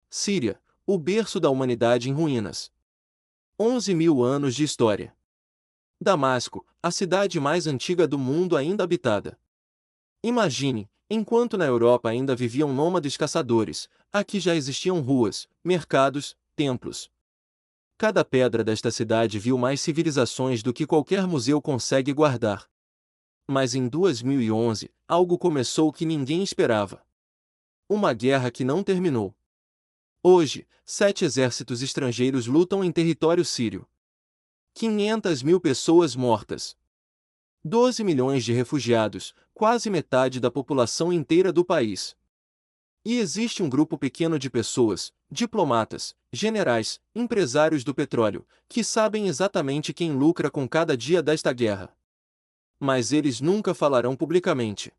Síria, o berço da humanidade em ruínas. 11.000 anos de história. Damasco, a cidade mais antiga do mundo ainda habitada. Imagine, enquanto na Europa ainda viviam nômades caçadores, aqui já existiam ruas, mercados, templos. Cada pedra desta cidade viu mais civilizações do que qualquer museu consegue guardar. Mas em 2011, algo começou que ninguém esperava. Uma guerra que não terminou. Hoje, 7 exércitos estrangeiros lutam em território sírio. 500.000 pessoas mortas. 12 milhões de refugiados, quase metade da população inteira do país. E existe um grupo pequeno de pessoas, diplomatas, generais, empresários do petróleo, que sabem exatamente quem lucra com cada dia desta guerra. Mas eles nunca falarão publicamente.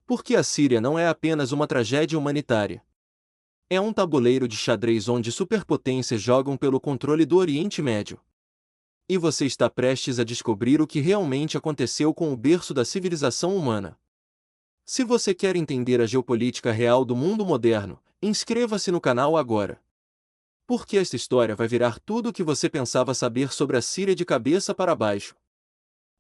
Porque a Síria não é apenas uma tragédia humanitária. É um tabuleiro de xadrez onde superpotências jogam pelo controle do Oriente Médio. E você está prestes a descobrir o que realmente aconteceu com o berço da civilização humana. Se você quer entender a geopolítica real do mundo moderno, inscreva-se no canal agora. Porque esta história vai virar tudo o que você pensava saber sobre a Síria de cabeça para baixo.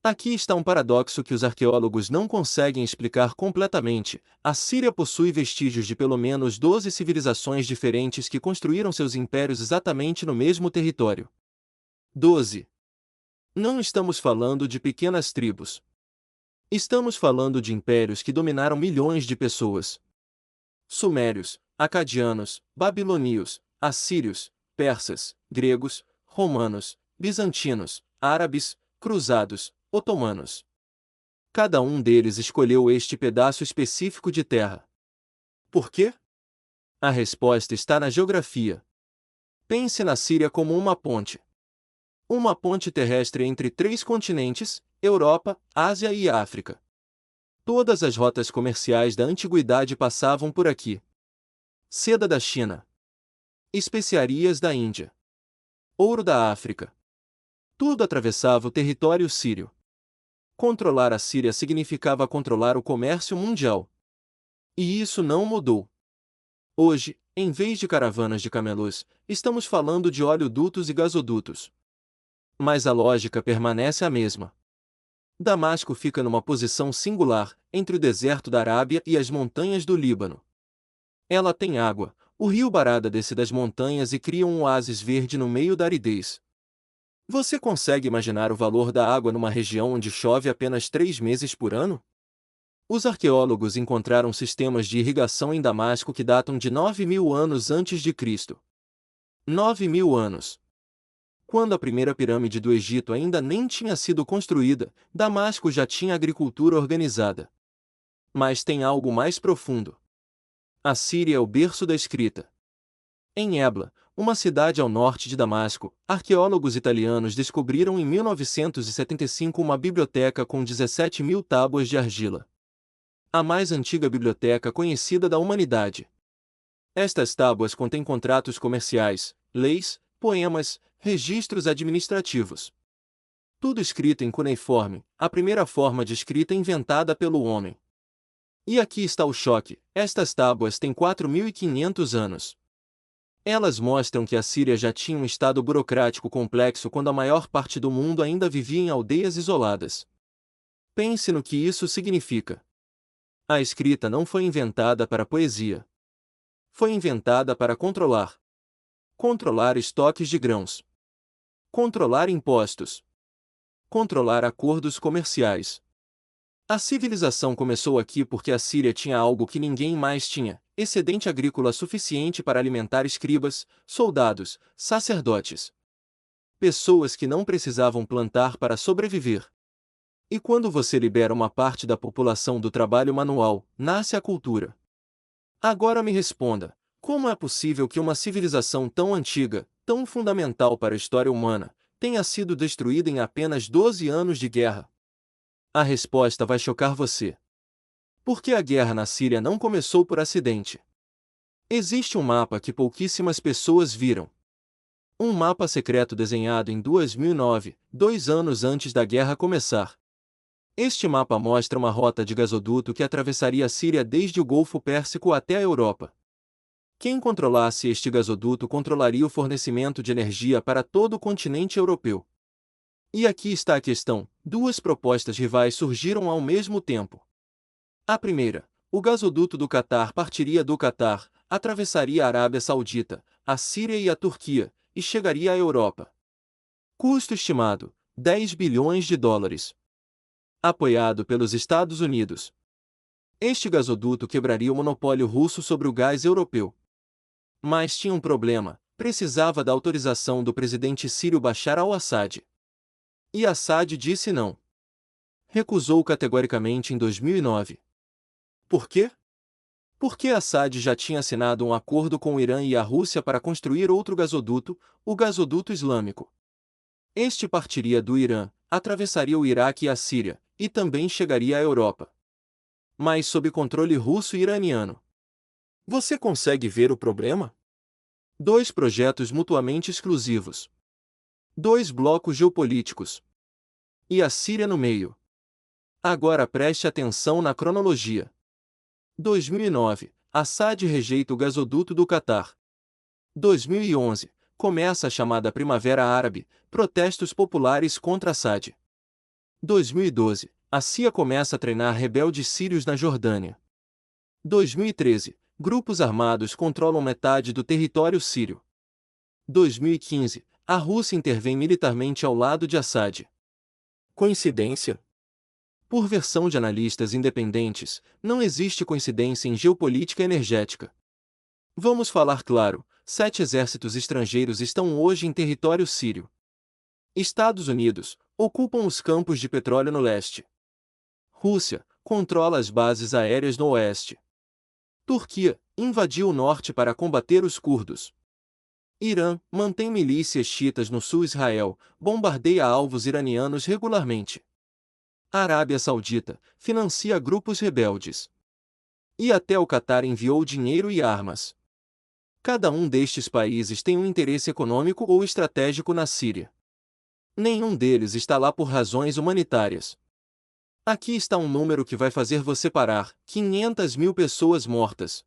Aqui está um paradoxo que os arqueólogos não conseguem explicar completamente. A Síria possui vestígios de pelo menos 12 civilizações diferentes que construíram seus impérios exatamente no mesmo território. 12. Não estamos falando de pequenas tribos. Estamos falando de impérios que dominaram milhões de pessoas. Sumérios, acadianos, babilônios, assírios, persas, gregos, romanos, bizantinos, árabes, cruzados, otomanos. Cada um deles escolheu este pedaço específico de terra. Por quê? A resposta está na geografia. Pense na Síria como uma ponte. Uma ponte terrestre entre 3 continentes, Europa, Ásia e África. Todas as rotas comerciais da antiguidade passavam por aqui. Seda da China. Especiarias da Índia. Ouro da África. Tudo atravessava o território sírio. Controlar a Síria significava controlar o comércio mundial. E isso não mudou. Hoje, em vez de caravanas de camelôs, estamos falando de oleodutos e gasodutos. Mas a lógica permanece a mesma. Damasco fica numa posição singular, entre o deserto da Arábia e as montanhas do Líbano. Ela tem água, o rio Barada desce das montanhas e cria um oásis verde no meio da aridez. Você consegue imaginar o valor da água numa região onde chove apenas 3 meses por ano? Os arqueólogos encontraram sistemas de irrigação em Damasco que datam de 9.000 anos antes de Cristo. 9.000 anos. Quando a primeira pirâmide do Egito ainda nem tinha sido construída, Damasco já tinha agricultura organizada. Mas tem algo mais profundo. A Síria é o berço da escrita. Em Ebla, uma cidade ao norte de Damasco, arqueólogos italianos descobriram em 1975 uma biblioteca com 17.000 tábuas de argila. A mais antiga biblioteca conhecida da humanidade. Estas tábuas contêm contratos comerciais, leis, poemas, registros administrativos. Tudo escrito em cuneiforme, a primeira forma de escrita inventada pelo homem. E aqui está o choque: estas tábuas têm 4.500 anos. Elas mostram que a Síria já tinha um estado burocrático complexo quando a maior parte do mundo ainda vivia em aldeias isoladas. Pense no que isso significa. A escrita não foi inventada para poesia. Foi inventada para controlar. Controlar estoques de grãos. Controlar impostos. Controlar acordos comerciais. A civilização começou aqui porque a Síria tinha algo que ninguém mais tinha: excedente agrícola suficiente para alimentar escribas, soldados, sacerdotes. Pessoas que não precisavam plantar para sobreviver. E quando você libera uma parte da população do trabalho manual, nasce a cultura. Agora me responda: como é possível que uma civilização tão antiga, tão fundamental para a história humana, tenha sido destruída em apenas 12 anos de guerra? A resposta vai chocar você. Porque a guerra na Síria não começou por acidente. Existe um mapa que pouquíssimas pessoas viram. Um mapa secreto desenhado em 2009, 2 anos antes da guerra começar. Este mapa mostra uma rota de gasoduto que atravessaria a Síria desde o Golfo Pérsico até a Europa. Quem controlasse este gasoduto controlaria o fornecimento de energia para todo o continente europeu. E aqui está a questão: duas propostas rivais surgiram ao mesmo tempo. A primeira, o gasoduto do Catar partiria do Catar, atravessaria a Arábia Saudita, a Síria e a Turquia, e chegaria à Europa. Custo estimado: 10 bilhões de dólares. Apoiado pelos Estados Unidos. Este gasoduto quebraria o monopólio russo sobre o gás europeu. Mas tinha um problema: precisava da autorização do presidente sírio Bashar al-Assad. E Assad disse não. Recusou categoricamente em 2009. Por quê? Porque Assad já tinha assinado um acordo com o Irã e a Rússia para construir outro gasoduto, o gasoduto islâmico. Este partiria do Irã, atravessaria o Iraque e a Síria, e também chegaria à Europa. Mas sob controle russo e iraniano. Você consegue ver o problema? Dois projetos mutuamente exclusivos. Dois blocos geopolíticos. E a Síria no meio. Agora preste atenção na cronologia. 2009, Assad rejeita o gasoduto do Catar. 2011, começa a chamada Primavera Árabe, protestos populares contra Assad. 2012, a CIA começa a treinar rebeldes sírios na Jordânia. 2013, grupos armados controlam metade do território sírio. 2015, a Rússia intervém militarmente ao lado de Assad. Coincidência? Por versão de analistas independentes, não existe coincidência em geopolítica energética. Vamos falar claro: 7 exércitos estrangeiros estão hoje em território sírio. Estados Unidos ocupam os campos de petróleo no leste. Rússia controla as bases aéreas no oeste. Turquia invadiu o norte para combater os curdos. Irã mantém milícias xiitas no sul. Israel bombardeia alvos iranianos regularmente. Arábia Saudita financia grupos rebeldes. E até o Catar enviou dinheiro e armas. Cada um destes países tem um interesse econômico ou estratégico na Síria. Nenhum deles está lá por razões humanitárias. Aqui está um número que vai fazer você parar: 500 mil pessoas mortas.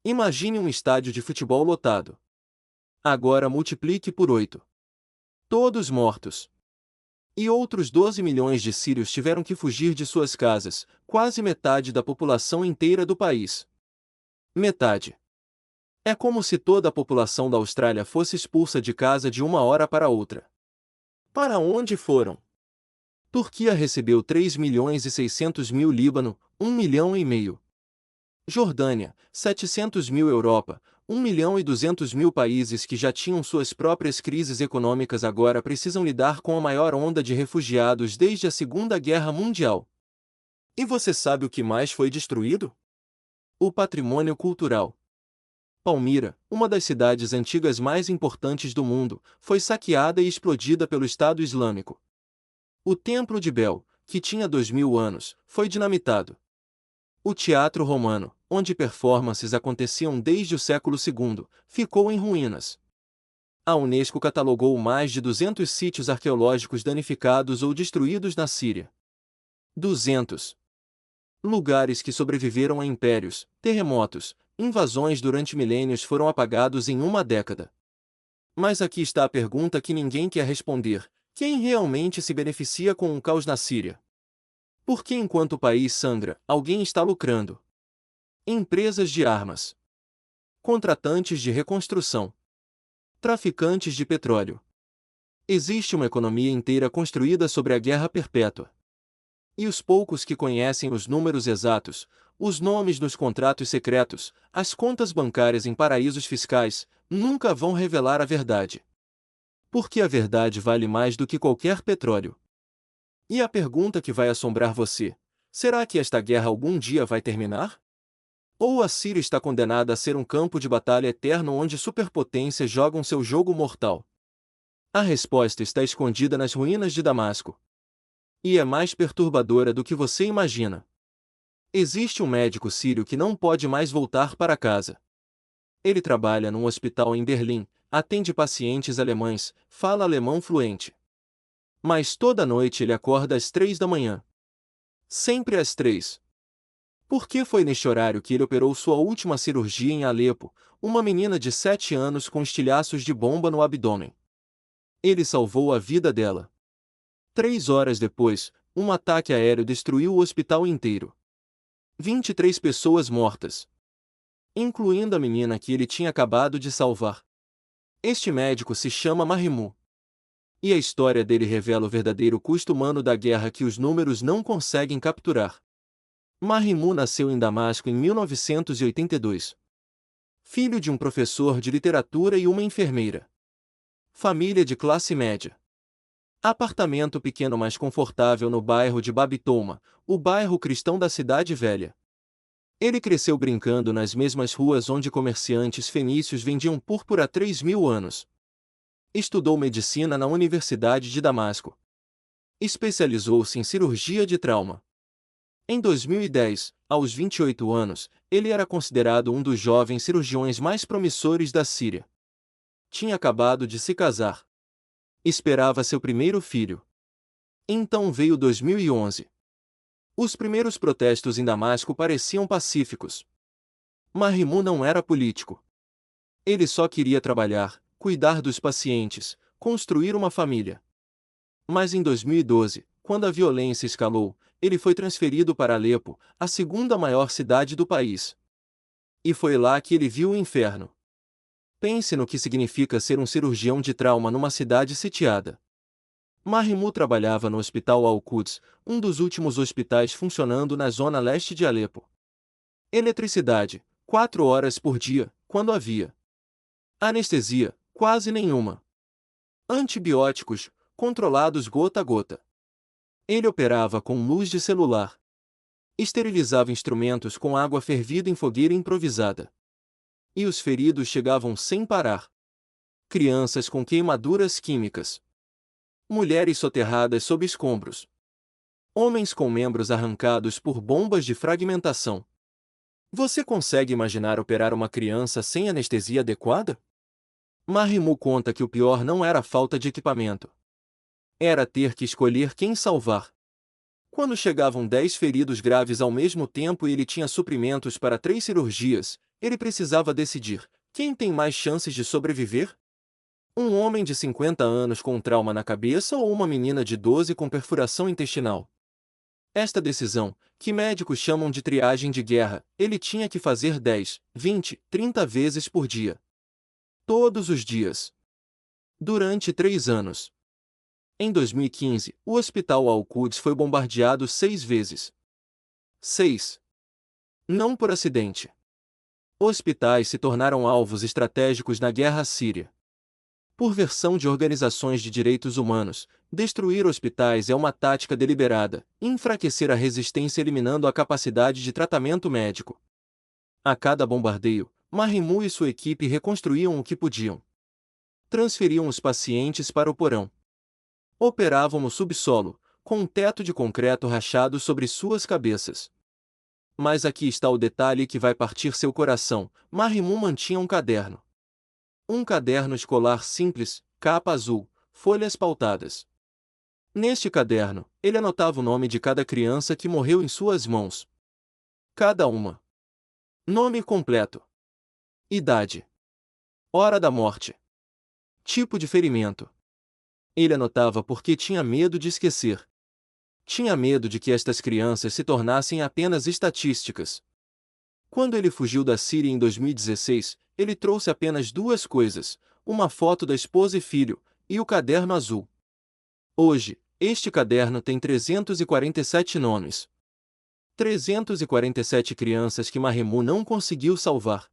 Imagine um estádio de futebol lotado. Agora multiplique por 8. Todos mortos. E outros 12 milhões de sírios tiveram que fugir de suas casas, quase metade da população inteira do país. Metade. É como se toda a população da Austrália fosse expulsa de casa de uma hora para outra. Para onde foram? Turquia recebeu 3 milhões e 600 mil. Líbano, 1 milhão e meio. Jordânia, 700 mil. Europa, 1 milhão e 200 mil. Países que já tinham suas próprias crises econômicas agora precisam lidar com a maior onda de refugiados desde a Segunda Guerra Mundial. E você sabe o que mais foi destruído? O patrimônio cultural. Palmira, uma das cidades antigas mais importantes do mundo, foi saqueada e explodida pelo Estado Islâmico. O Templo de Bel, que tinha 2000 anos, foi dinamitado. O Teatro Romano, onde performances aconteciam desde o século II, ficou em ruínas. A Unesco catalogou mais de 200 sítios arqueológicos danificados ou destruídos na Síria. 200 lugares que sobreviveram a impérios, terremotos, invasões durante milênios foram apagados em uma década. Mas aqui está a pergunta que ninguém quer responder: quem realmente se beneficia com um caos na Síria? Porque enquanto o país sangra, alguém está lucrando. Empresas de armas. Contratantes de reconstrução. Traficantes de petróleo. Existe uma economia inteira construída sobre a guerra perpétua. E os poucos que conhecem os números exatos, os nomes nos contratos secretos, as contas bancárias em paraísos fiscais, nunca vão revelar a verdade. Porque a verdade vale mais do que qualquer petróleo. E a pergunta que vai assombrar você: será que esta guerra algum dia vai terminar? Ou a Síria está condenada a ser um campo de batalha eterno onde superpotências jogam seu jogo mortal? A resposta está escondida nas ruínas de Damasco. E é mais perturbadora do que você imagina. Existe um médico sírio que não pode mais voltar para casa. Ele trabalha num hospital em Berlim, atende pacientes alemães, fala alemão fluente. Mas toda noite ele acorda às 3 da manhã. Sempre às 3. Porque foi neste horário que ele operou sua última cirurgia em Alepo, uma menina de 7 anos com estilhaços de bomba no abdômen. Ele salvou a vida dela. 3 horas depois, um ataque aéreo destruiu o hospital inteiro. 23 pessoas mortas, incluindo a menina que ele tinha acabado de salvar. Este médico se chama Mahmoud. E a história dele revela o verdadeiro custo humano da guerra que os números não conseguem capturar. Mahmoud nasceu em Damasco em 1982. Filho de um professor de literatura e uma enfermeira. Família de classe média. Apartamento pequeno mas confortável no bairro de Babitouma, o bairro cristão da cidade velha. Ele cresceu brincando nas mesmas ruas onde comerciantes fenícios vendiam púrpura há 3.000 anos. Estudou medicina na Universidade de Damasco. Especializou-se em cirurgia de trauma. Em 2010, aos 28 anos, ele era considerado um dos jovens cirurgiões mais promissores da Síria. Tinha acabado de se casar. Esperava seu primeiro filho. Então veio 2011. Os primeiros protestos em Damasco pareciam pacíficos. Mahmoud não era político. Ele só queria trabalhar, cuidar dos pacientes, construir uma família. Mas em 2012, quando a violência escalou, ele foi transferido para Alepo, a segunda maior cidade do país. E foi lá que ele viu o inferno. Pense no que significa ser um cirurgião de trauma numa cidade sitiada. Mahmoud trabalhava no Hospital Al-Quds, um dos últimos hospitais funcionando na zona leste de Alepo. Eletricidade, 4 horas por dia, quando havia. Anestesia, quase nenhuma. Antibióticos, controlados gota a gota. Ele operava com luz de celular. Esterilizava instrumentos com água fervida em fogueira improvisada. E os feridos chegavam sem parar. Crianças com queimaduras químicas. Mulheres soterradas sob escombros. Homens com membros arrancados por bombas de fragmentação. Você consegue imaginar operar uma criança sem anestesia adequada? Mahmoud conta que o pior não era a falta de equipamento. Era ter que escolher quem salvar. Quando chegavam 10 feridos graves ao mesmo tempo e ele tinha suprimentos para 3 cirurgias, ele precisava decidir: quem tem mais chances de sobreviver? Um homem de 50 anos com trauma na cabeça ou uma menina de 12 com perfuração intestinal? Esta decisão, que médicos chamam de triagem de guerra, ele tinha que fazer 10, 20, 30 vezes por dia. Todos os dias. Durante 3 anos. Em 2015, o Hospital Al-Quds foi bombardeado 6 vezes. 6. Não por acidente. Hospitais se tornaram alvos estratégicos na guerra síria. Por versão de organizações de direitos humanos, destruir hospitais é uma tática deliberada, enfraquecer a resistência eliminando a capacidade de tratamento médico. A cada bombardeio, Mahmoud e sua equipe reconstruíam o que podiam. Transferiam os pacientes para o porão. Operavam no subsolo, com um teto de concreto rachado sobre suas cabeças. Mas aqui está o detalhe que vai partir seu coração: Mahmoud mantinha um caderno. Um caderno escolar simples, capa azul, folhas pautadas. Neste caderno, ele anotava o nome de cada criança que morreu em suas mãos. Cada uma. Nome completo. Idade. Hora da morte. Tipo de ferimento. Ele anotava porque tinha medo de esquecer. Tinha medo de que estas crianças se tornassem apenas estatísticas. Quando ele fugiu da Síria em 2016, ele trouxe apenas 2 coisas: uma foto da esposa e filho, e o caderno azul. Hoje, este caderno tem 347 nomes. 347 crianças que Mahmoud não conseguiu salvar.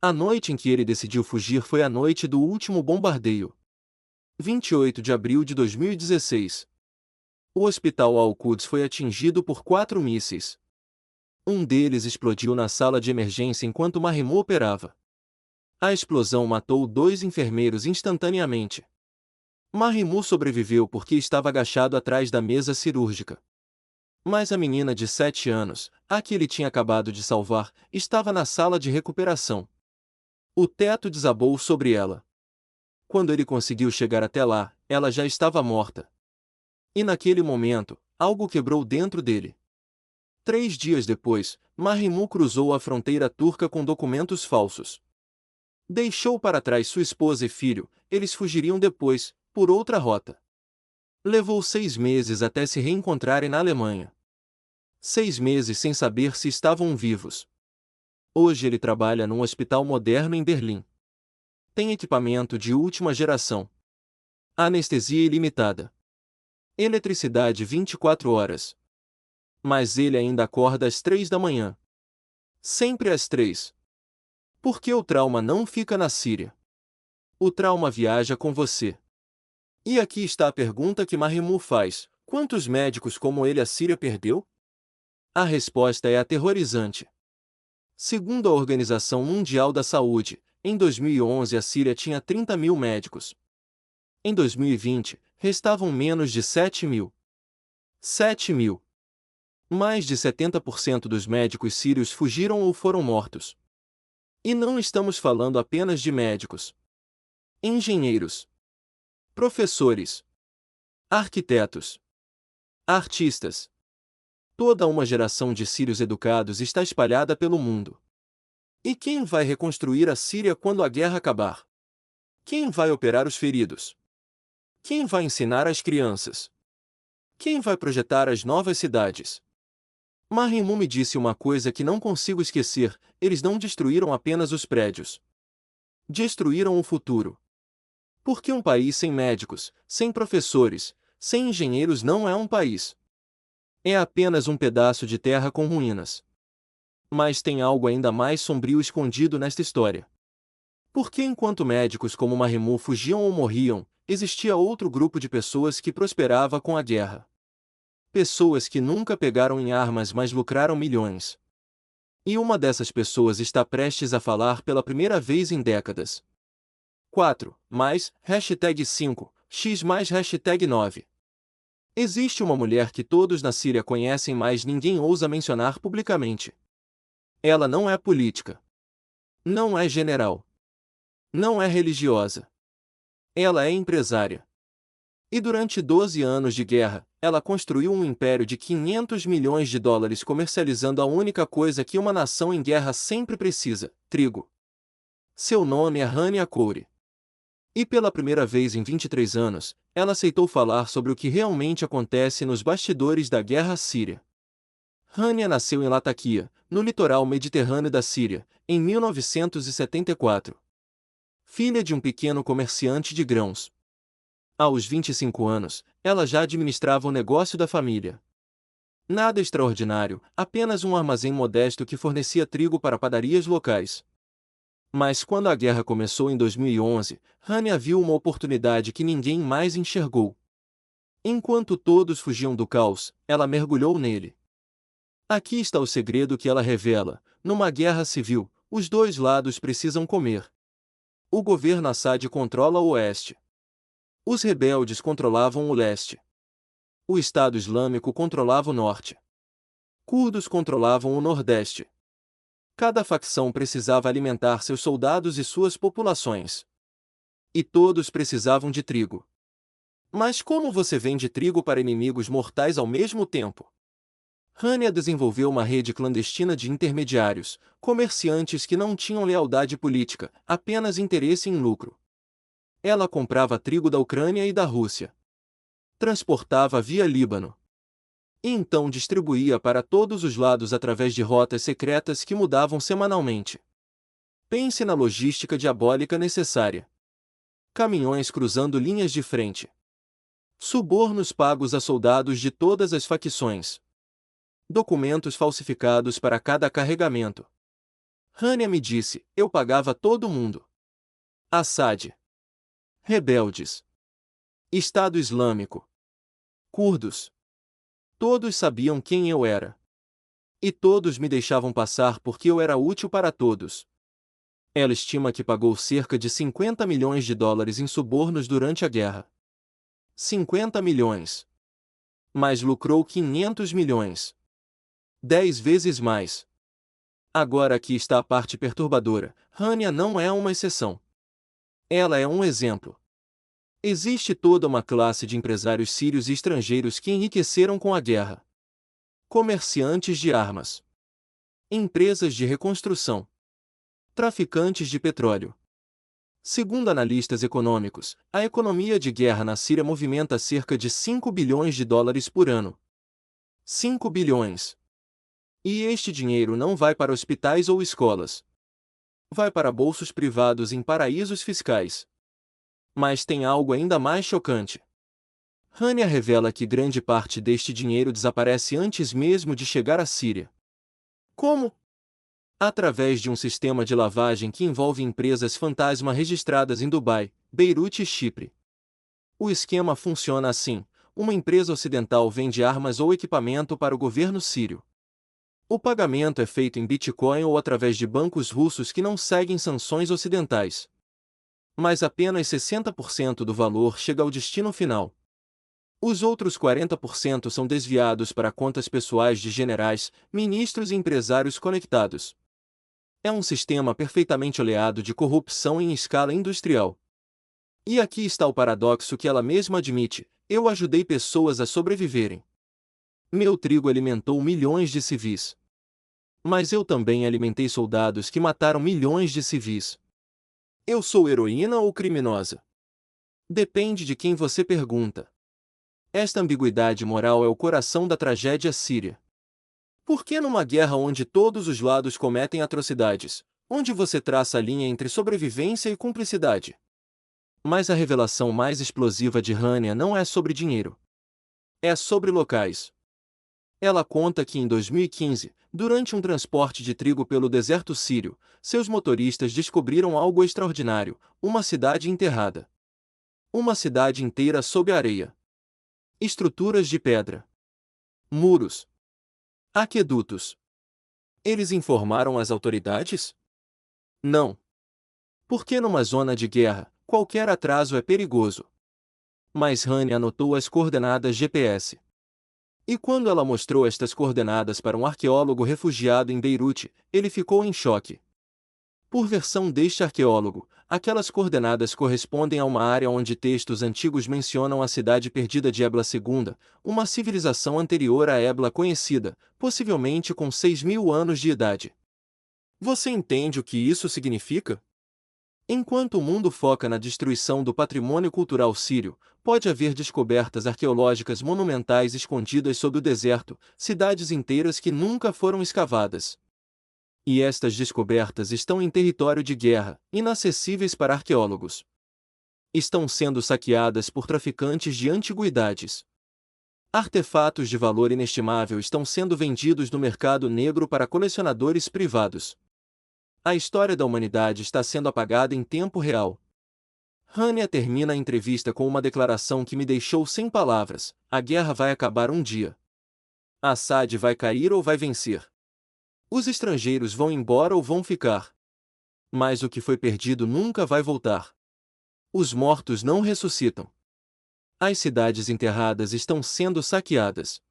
A noite em que ele decidiu fugir foi a noite do último bombardeio. 28 de abril de 2016. O Hospital Al-Quds foi atingido por 4 mísseis. Um deles explodiu na sala de emergência enquanto Mahmoud operava. A explosão matou 2 enfermeiros instantaneamente. Mahmoud sobreviveu porque estava agachado atrás da mesa cirúrgica. Mas a menina de 7 anos, a que ele tinha acabado de salvar, estava na sala de recuperação. O teto desabou sobre ela. Quando ele conseguiu chegar até lá, ela já estava morta. E naquele momento, algo quebrou dentro dele. 3 dias depois, Mahmud cruzou a fronteira turca com documentos falsos. Deixou para trás sua esposa e filho, eles fugiriam depois, por outra rota. Levou 6 meses até se reencontrarem na Alemanha. 6 meses sem saber se estavam vivos. Hoje ele trabalha num hospital moderno em Berlim. Tem equipamento de última geração. Anestesia ilimitada. Eletricidade 24 horas. Mas ele ainda acorda às 3 da manhã. Sempre às 3. Porque o trauma não fica na Síria. O trauma viaja com você. E aqui está a pergunta que Mahmud faz: quantos médicos como ele a Síria perdeu? A resposta é aterrorizante. Segundo a Organização Mundial da Saúde, em 2011 a Síria tinha 30 mil médicos. Em 2020, restavam menos de 7 mil. 7 mil. Mais de 70% dos médicos sírios fugiram ou foram mortos. E não estamos falando apenas de médicos. Engenheiros, professores, arquitetos, artistas. Toda uma geração de sírios educados está espalhada pelo mundo. E quem vai reconstruir a Síria quando a guerra acabar? Quem vai operar os feridos? Quem vai ensinar as crianças? Quem vai projetar as novas cidades? Mahmud me disse uma coisa que não consigo esquecer: eles não destruíram apenas os prédios. Destruíram o futuro. Porque um país sem médicos, sem professores, sem engenheiros não é um país. É apenas um pedaço de terra com ruínas. Mas tem algo ainda mais sombrio escondido nesta história. Porque enquanto médicos como Mahmud fugiam ou morriam, existia outro grupo de pessoas que prosperava com a guerra. Pessoas que nunca pegaram em armas, mas lucraram milhões. E uma dessas pessoas está prestes a falar pela primeira vez em décadas. 4, mais, #5, X mais #9. Existe uma mulher que todos na Síria conhecem, mas ninguém ousa mencionar publicamente. Ela não é política. Não é general. Não é religiosa. Ela é empresária. E durante 12 anos de guerra, ela construiu um império de 500 milhões de dólares comercializando a única coisa que uma nação em guerra sempre precisa: trigo. Seu nome é Hania Kouri. E pela primeira vez em 23 anos, ela aceitou falar sobre o que realmente acontece nos bastidores da guerra síria. Hania nasceu em Latakia, no litoral mediterrâneo da Síria, em 1974. Filha de um pequeno comerciante de grãos. Aos 25 anos, ela já administrava o negócio da família. Nada extraordinário, apenas um armazém modesto que fornecia trigo para padarias locais. Mas quando a guerra começou em 2011, Hania viu uma oportunidade que ninguém mais enxergou. Enquanto todos fugiam do caos, ela mergulhou nele. Aqui está o segredo que ela revela: numa guerra civil, os dois lados precisam comer. O governo Assad controla o oeste. Os rebeldes controlavam o leste. O Estado Islâmico controlava o norte. Curdos controlavam o nordeste. Cada facção precisava alimentar seus soldados e suas populações. E todos precisavam de trigo. Mas como você vende trigo para inimigos mortais ao mesmo tempo? Hania desenvolveu uma rede clandestina de intermediários, comerciantes que não tinham lealdade política, apenas interesse em lucro. Ela comprava trigo da Ucrânia e da Rússia. Transportava via Líbano. E então distribuía para todos os lados através de rotas secretas que mudavam semanalmente. Pense na logística diabólica necessária. Caminhões cruzando linhas de frente. Subornos pagos a soldados de todas as facções. Documentos falsificados para cada carregamento. Hania me disse: eu pagava todo mundo. Assad. Rebeldes. Estado Islâmico. Curdos. Todos sabiam quem eu era. E todos me deixavam passar porque eu era útil para todos. Ela estima que pagou cerca de 50 milhões de dólares em subornos durante a guerra. 50 milhões. Mas lucrou 500 milhões. 10 vezes mais. Agora aqui está a parte perturbadora: Hania não é uma exceção. Ela é um exemplo. Existe toda uma classe de empresários sírios e estrangeiros que enriqueceram com a guerra. comerciantes de armas, empresas de reconstrução, traficantes de petróleo. Segundo analistas econômicos, a economia de guerra na Síria movimenta cerca de 5 bilhões de dólares por ano. 5 bilhões. E este dinheiro não vai para hospitais ou escolas. Vai para bolsos privados em paraísos fiscais. Mas tem algo ainda mais chocante. Hania revela que grande parte deste dinheiro desaparece antes mesmo de chegar à Síria. Como? Através de um sistema de lavagem que envolve empresas fantasma registradas em Dubai, Beirute e Chipre. O esquema funciona assim: uma empresa ocidental vende armas ou equipamento para o governo sírio. O pagamento é feito em Bitcoin ou através de bancos russos que não seguem sanções ocidentais. Mas apenas 60% do valor chega ao destino final. Os outros 40% são desviados para contas pessoais de generais, ministros e empresários conectados. É um sistema perfeitamente oleado de corrupção em escala industrial. E aqui está o paradoxo que ela mesma admite: eu ajudei pessoas a sobreviverem. Meu trigo alimentou milhões de civis. Mas eu também alimentei soldados que mataram milhões de civis. Eu sou heroína ou criminosa? Depende de quem você pergunta. Esta ambiguidade moral é o coração da tragédia síria. Por que numa guerra onde todos os lados cometem atrocidades, onde você traça a linha entre sobrevivência e cumplicidade? Mas a revelação mais explosiva de Hania não é sobre dinheiro. É sobre locais. Ela conta que em 2015, durante um transporte de trigo pelo deserto sírio, seus motoristas descobriram algo extraordinário: uma cidade enterrada. Uma cidade inteira sob areia. Estruturas de pedra. Muros. Aquedutos. Eles informaram as autoridades? Não. Porque numa zona de guerra, qualquer atraso é perigoso. Mas Hania anotou as coordenadas GPS. E quando ela mostrou estas coordenadas para um arqueólogo refugiado em Beirute, ele ficou em choque. Por versão deste arqueólogo, aquelas coordenadas correspondem a uma área onde textos antigos mencionam a cidade perdida de Ebla II, uma civilização anterior a Ebla conhecida, possivelmente com 6.000 anos de idade. Você entende o que isso significa? Enquanto o mundo foca na destruição do patrimônio cultural sírio, pode haver descobertas arqueológicas monumentais escondidas sob o deserto, cidades inteiras que nunca foram escavadas. E estas descobertas estão em território de guerra, inacessíveis para arqueólogos. Estão sendo saqueadas por traficantes de antiguidades. Artefatos de valor inestimável estão sendo vendidos no mercado negro para colecionadores privados. A história da humanidade está sendo apagada em tempo real. Hania termina a entrevista com uma declaração que me deixou sem palavras: a guerra vai acabar um dia. Assad vai cair ou vai vencer. Os estrangeiros vão embora ou vão ficar. Mas o que foi perdido nunca vai voltar. Os mortos não ressuscitam. As cidades enterradas estão sendo saqueadas.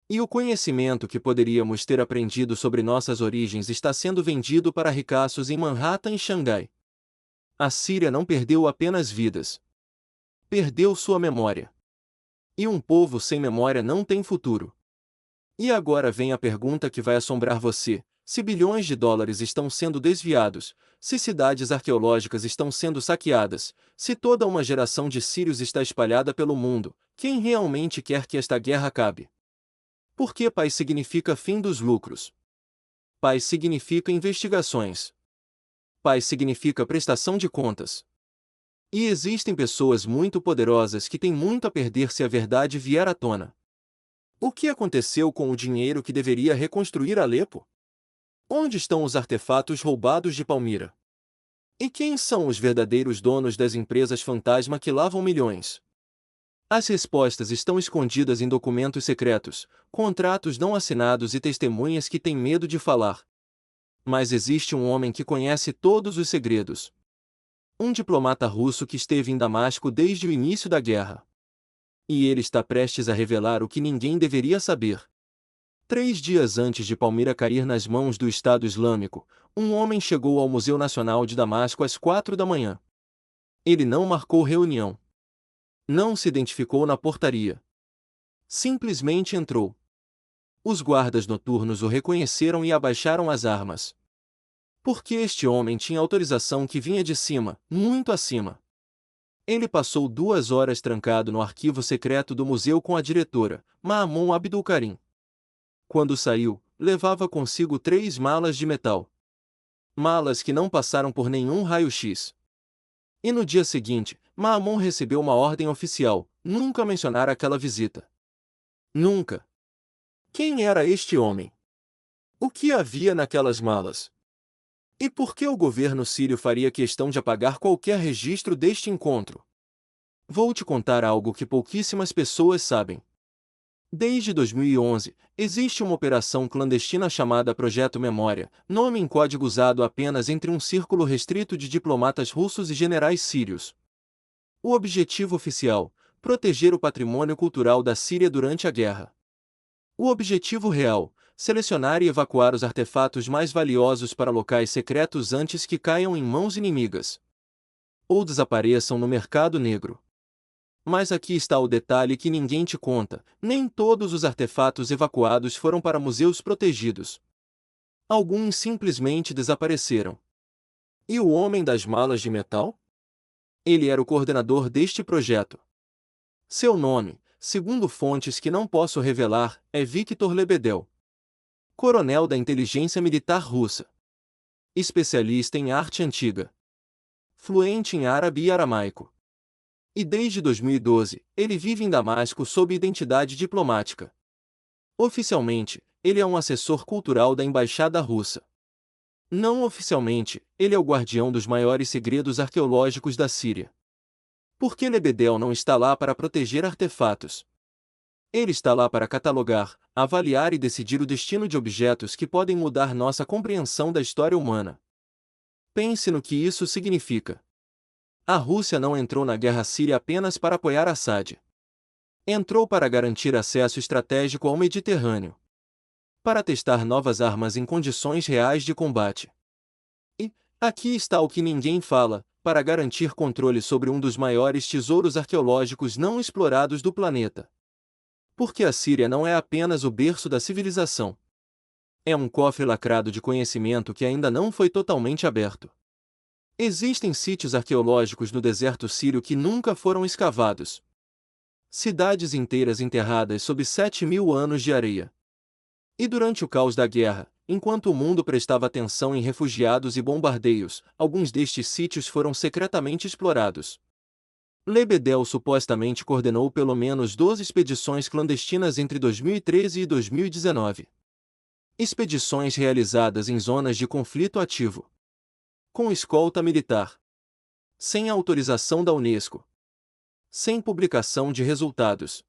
E o conhecimento que poderíamos ter aprendido sobre nossas origens está sendo vendido para ricaços em Manhattan e Xangai. A Síria não perdeu apenas vidas. Perdeu sua memória. E um povo sem memória não tem futuro. E agora vem a pergunta que vai assombrar você: se bilhões de dólares estão sendo desviados, se cidades arqueológicas estão sendo saqueadas, se toda uma geração de sírios está espalhada pelo mundo, quem realmente quer que esta guerra acabe? Porque paz significa fim dos lucros. Paz significa investigações. Paz significa prestação de contas. E existem pessoas muito poderosas que têm muito a perder se a verdade vier à tona. O que aconteceu com o dinheiro que deveria reconstruir Alepo? Onde estão os artefatos roubados de Palmira? E quem são os verdadeiros donos das empresas fantasma que lavam milhões? As respostas estão escondidas em documentos secretos, contratos não assinados e testemunhas que têm medo de falar. Mas existe um homem que conhece todos os segredos. Um diplomata russo que esteve em Damasco desde o início da guerra. E ele está prestes a revelar o que ninguém deveria saber. 3 dias antes de Palmira cair nas mãos do Estado Islâmico, um homem chegou ao Museu Nacional de Damasco às 4 da manhã. Ele não marcou reunião. Não se identificou na portaria. Simplesmente entrou. Os guardas noturnos o reconheceram e abaixaram as armas. Porque este homem tinha autorização que vinha de cima, muito acima. Ele passou 2 horas trancado no arquivo secreto do museu com a diretora, Maamon Abdul Karim. Quando saiu, levava consigo 3 malas de metal. Malas que não passaram por nenhum raio-x. E no dia seguinte, Maamon recebeu uma ordem oficial: nunca mencionar aquela visita. Nunca. Quem era este homem? O que havia naquelas malas? E por que o governo sírio faria questão de apagar qualquer registro deste encontro? Vou te contar algo que pouquíssimas pessoas sabem. Desde 2011, existe uma operação clandestina chamada Projeto Memória, nome em código usado apenas entre um círculo restrito de diplomatas russos e generais sírios. O objetivo oficial: proteger o patrimônio cultural da Síria durante a guerra. O objetivo real: selecionar e evacuar os artefatos mais valiosos para locais secretos antes que caiam em mãos inimigas ou desapareçam no mercado negro. Mas aqui está o detalhe que ninguém te conta: nem todos os artefatos evacuados foram para museus protegidos. Alguns simplesmente desapareceram. E o homem das malas de metal? Ele era o coordenador deste projeto. Seu nome, segundo fontes que não posso revelar, é Viktor Lebedel. Coronel da inteligência militar russa. Especialista em arte antiga. Fluente em árabe e aramaico. E desde 2012, ele vive em Damasco sob identidade diplomática. Oficialmente, ele é um assessor cultural da embaixada russa. Não oficialmente, ele é o guardião dos maiores segredos arqueológicos da Síria. Por que Lebedel não está lá para proteger artefatos? Ele está lá para catalogar, avaliar e decidir o destino de objetos que podem mudar nossa compreensão da história humana. Pense no que isso significa. A Rússia não entrou na guerra síria apenas para apoiar Assad. Entrou para garantir acesso estratégico ao Mediterrâneo. Para testar novas armas em condições reais de combate. E, aqui está o que ninguém fala, para garantir controle sobre um dos maiores tesouros arqueológicos não explorados do planeta. Porque a Síria não é apenas o berço da civilização. É um cofre lacrado de conhecimento que ainda não foi totalmente aberto. Existem sítios arqueológicos no deserto sírio que nunca foram escavados. Cidades inteiras enterradas sob 7.000 anos de areia. E durante o caos da guerra, enquanto o mundo prestava atenção em refugiados e bombardeios, alguns destes sítios foram secretamente explorados. Lebedel supostamente coordenou pelo menos 12 expedições clandestinas entre 2013 e 2019. Expedições realizadas em zonas de conflito ativo. Com escolta militar. Sem autorização da Unesco. Sem publicação de resultados.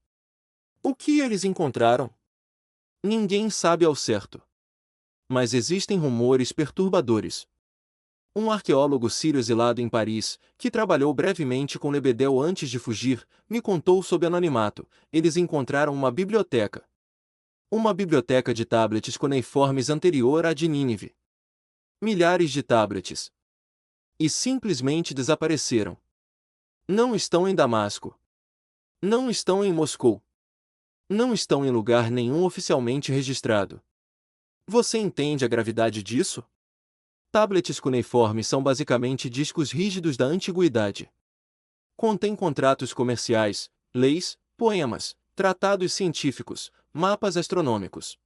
O que eles encontraram? Ninguém sabe ao certo. Mas existem rumores perturbadores. Um arqueólogo sírio exilado em Paris, que trabalhou brevemente com Lebedel antes de fugir, me contou sob anonimato: eles encontraram uma biblioteca. Uma biblioteca de tablets cuneiformes anterior à de Nínive. Milhares de tablets. E simplesmente desapareceram. Não estão em Damasco. Não estão em Moscou. Não estão em lugar nenhum oficialmente registrado. Você entende a gravidade disso? Tablets cuneiformes são basicamente discos rígidos da antiguidade. Contém contratos comerciais, leis, poemas, tratados científicos, mapas astronômicos.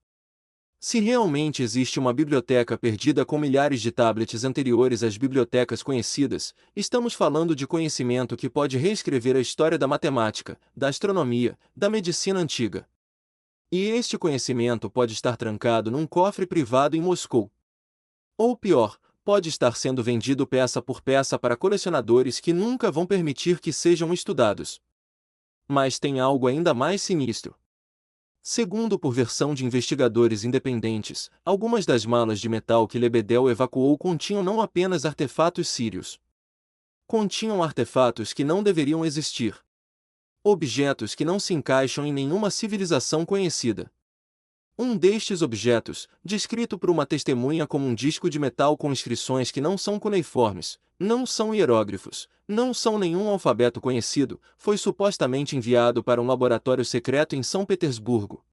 Se realmente existe uma biblioteca perdida com milhares de tablets anteriores às bibliotecas conhecidas, estamos falando de conhecimento que pode reescrever a história da matemática, da astronomia, da medicina antiga. E este conhecimento pode estar trancado num cofre privado em Moscou. Ou pior, pode estar sendo vendido peça por peça para colecionadores que nunca vão permitir que sejam estudados. Mas tem algo ainda mais sinistro. Segundo por versão de investigadores independentes, algumas das malas de metal que Lebedel evacuou continham não apenas artefatos sírios. Continham artefatos que não deveriam existir. Objetos que não se encaixam em nenhuma civilização conhecida. Um destes objetos, descrito por uma testemunha como um disco de metal com inscrições que não são cuneiformes, não são hieróglifos, não são nenhum alfabeto conhecido, foi supostamente enviado para um laboratório secreto em São Petersburgo.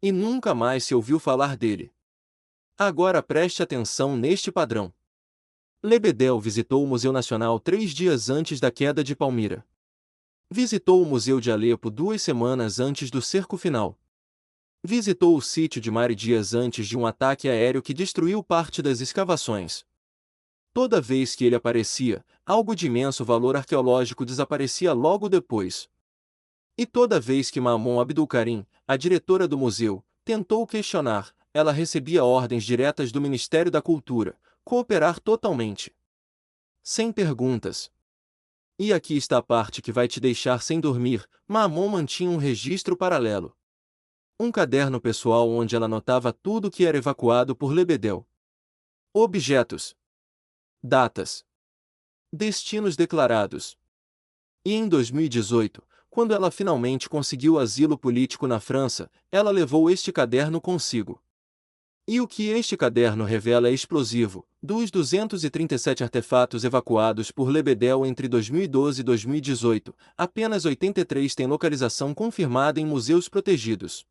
e nunca mais se ouviu falar dele. Agora preste atenção neste padrão. Lebedel visitou o Museu Nacional 3 dias antes da queda de Palmira. Visitou o Museu de Alepo 2 semanas antes do cerco final. Visitou o sítio de Mari dias antes de um ataque aéreo que destruiu parte das escavações. Toda vez que ele aparecia, algo de imenso valor arqueológico desaparecia logo depois. E toda vez que Maamon Abdulkarim, a diretora do museu, tentou questionar, ela recebia ordens diretas do Ministério da Cultura, cooperar totalmente. Sem perguntas. E aqui está a parte que vai te deixar sem dormir. Maamon mantinha um registro paralelo. Um caderno pessoal onde ela anotava tudo que era evacuado por Lebedel. Objetos. Datas. Destinos declarados. E em 2018, quando ela finalmente conseguiu asilo político na França, ela levou este caderno consigo. E o que este caderno revela é explosivo. Dos 237 artefatos evacuados por Lebedel entre 2012 e 2018, apenas 83 têm localização confirmada em museus protegidos.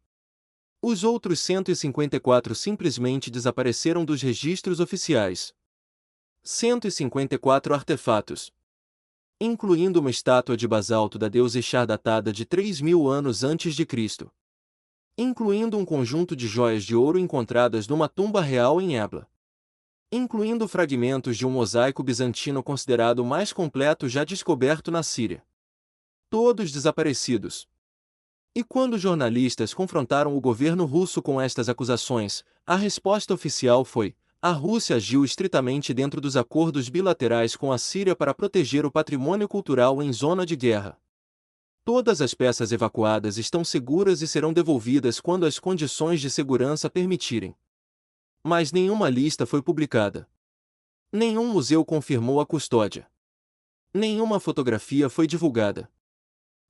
Os outros 154 simplesmente desapareceram dos registros oficiais. 154 artefatos, incluindo uma estátua de basalto da deusa Ishtar datada de 3.000 anos antes de Cristo, incluindo um conjunto de joias de ouro encontradas numa tumba real em Ebla, incluindo fragmentos de um mosaico bizantino considerado o mais completo já descoberto na Síria. Todos desaparecidos. E quando jornalistas confrontaram o governo russo com estas acusações, a resposta oficial foi: a Rússia agiu estritamente dentro dos acordos bilaterais com a Síria para proteger o patrimônio cultural em zona de guerra. Todas as peças evacuadas estão seguras e serão devolvidas quando as condições de segurança permitirem. Mas nenhuma lista foi publicada. Nenhum museu confirmou a custódia. Nenhuma fotografia foi divulgada.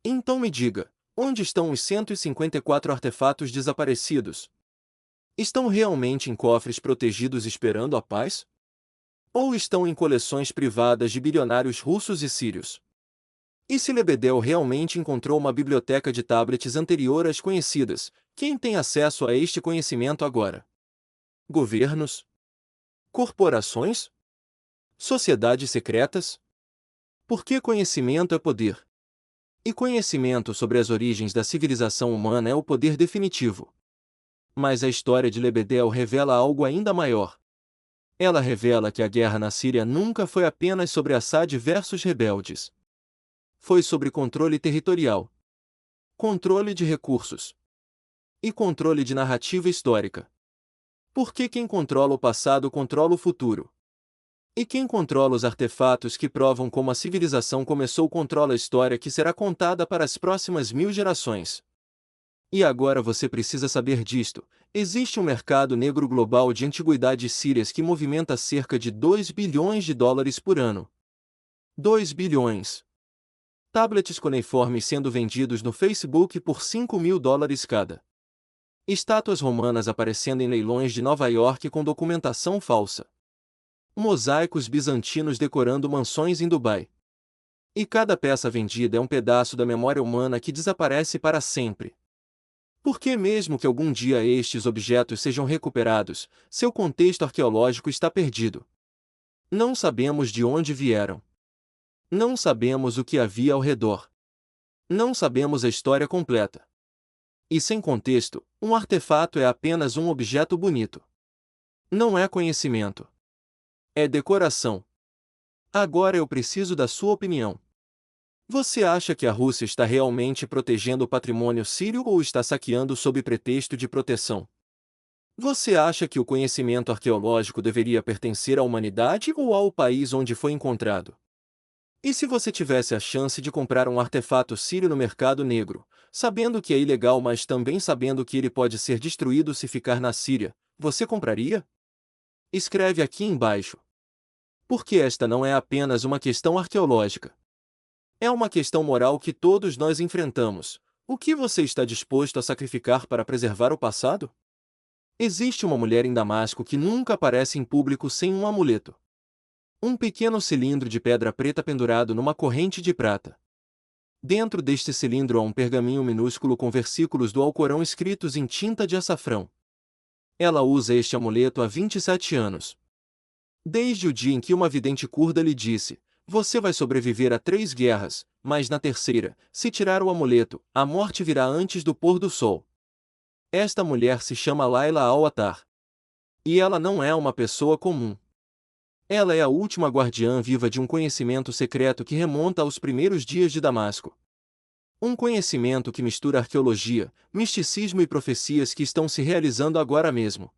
Então me diga, onde estão os 154 artefatos desaparecidos? Estão realmente em cofres protegidos esperando a paz? Ou estão em coleções privadas de bilionários russos e sírios? E se Lebedel realmente encontrou uma biblioteca de tablets anterior às conhecidas, quem tem acesso a este conhecimento agora? Governos? Corporações? Sociedades secretas? Porque conhecimento é poder. E conhecimento sobre as origens da civilização humana é o poder definitivo. Mas a história de Lebedel revela algo ainda maior. Ela revela que a guerra na Síria nunca foi apenas sobre Assad versus rebeldes. Foi sobre controle territorial, controle de recursos e controle de narrativa histórica. Porque quem controla o passado controla o futuro. E quem controla os artefatos que provam como a civilização começou controla a história que será contada para as próximas 1000 gerações. E agora você precisa saber disto: existe um mercado negro global de antiguidades sírias que movimenta cerca de 2 bilhões de dólares por ano. 2 bilhões. Tablets cuneiformes sendo vendidos no Facebook por 5.000 dólares cada. Estátuas romanas aparecendo em leilões de Nova York com documentação falsa. Mosaicos bizantinos decorando mansões em Dubai. E cada peça vendida é um pedaço da memória humana que desaparece para sempre. Porque mesmo que algum dia estes objetos sejam recuperados, seu contexto arqueológico está perdido. Não sabemos de onde vieram. Não sabemos o que havia ao redor. Não sabemos a história completa. E sem contexto, um artefato é apenas um objeto bonito. Não é conhecimento. É decoração. Agora eu preciso da sua opinião. Você acha que a Rússia está realmente protegendo o patrimônio sírio ou está saqueando sob pretexto de proteção? Você acha que o conhecimento arqueológico deveria pertencer à humanidade ou ao país onde foi encontrado? E se você tivesse a chance de comprar um artefato sírio no mercado negro, sabendo que é ilegal mas também sabendo que ele pode ser destruído se ficar na Síria, você compraria? Escreve aqui embaixo. Porque esta não é apenas uma questão arqueológica. É uma questão moral que todos nós enfrentamos. O que você está disposto a sacrificar para preservar o passado? Existe uma mulher em Damasco que nunca aparece em público sem um amuleto. Um pequeno cilindro de pedra preta pendurado numa corrente de prata. Dentro deste cilindro há um pergaminho minúsculo com versículos do Alcorão escritos em tinta de açafrão. Ela usa este amuleto há 27 anos. Desde o dia em que uma vidente curda lhe disse: "Você vai sobreviver a 3 guerras, mas na terceira, se tirar o amuleto, a morte virá antes do pôr do sol." Esta mulher se chama Layla al-Attar. E ela não é uma pessoa comum. Ela é a última guardiã viva de um conhecimento secreto que remonta aos primeiros dias de Damasco. Um conhecimento que mistura arqueologia, misticismo e profecias que estão se realizando agora mesmo.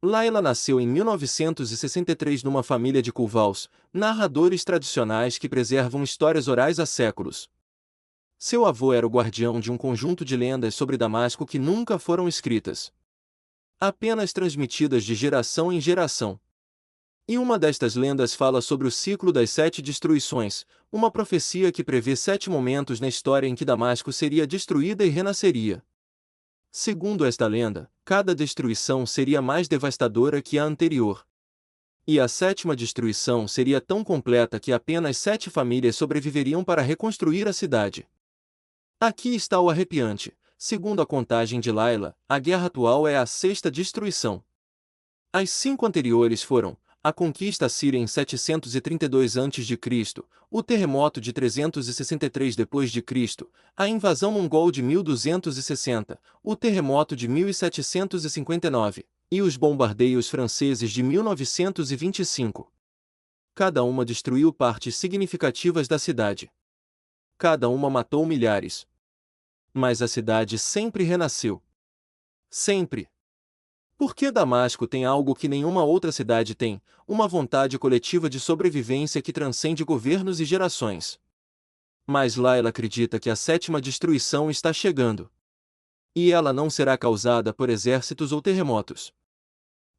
Layla nasceu em 1963 numa família de Quvals, narradores tradicionais que preservam histórias orais há séculos. Seu avô era o guardião de um conjunto de lendas sobre Damasco que nunca foram escritas, apenas transmitidas de geração em geração. E uma destas lendas fala sobre o ciclo das 7 destruições, uma profecia que prevê 7 momentos na história em que Damasco seria destruída e renasceria. Segundo esta lenda, cada destruição seria mais devastadora que a anterior. E a 7ª destruição seria tão completa que apenas 7 famílias sobreviveriam para reconstruir a cidade. Aqui está o arrepiante. Segundo a contagem de Layla, a guerra atual é a 6ª destruição. As 5 anteriores foram a conquista assíria em 732 a.C., o terremoto de 363 d.C., a invasão mongol de 1260, o terremoto de 1759, e os bombardeios franceses de 1925. Cada uma destruiu partes significativas da cidade. Cada uma matou milhares. Mas a cidade sempre renasceu. Sempre. Porque Damasco tem algo que nenhuma outra cidade tem, uma vontade coletiva de sobrevivência que transcende governos e gerações. Mas Layla acredita que a 7ª destruição está chegando. E ela não será causada por exércitos ou terremotos.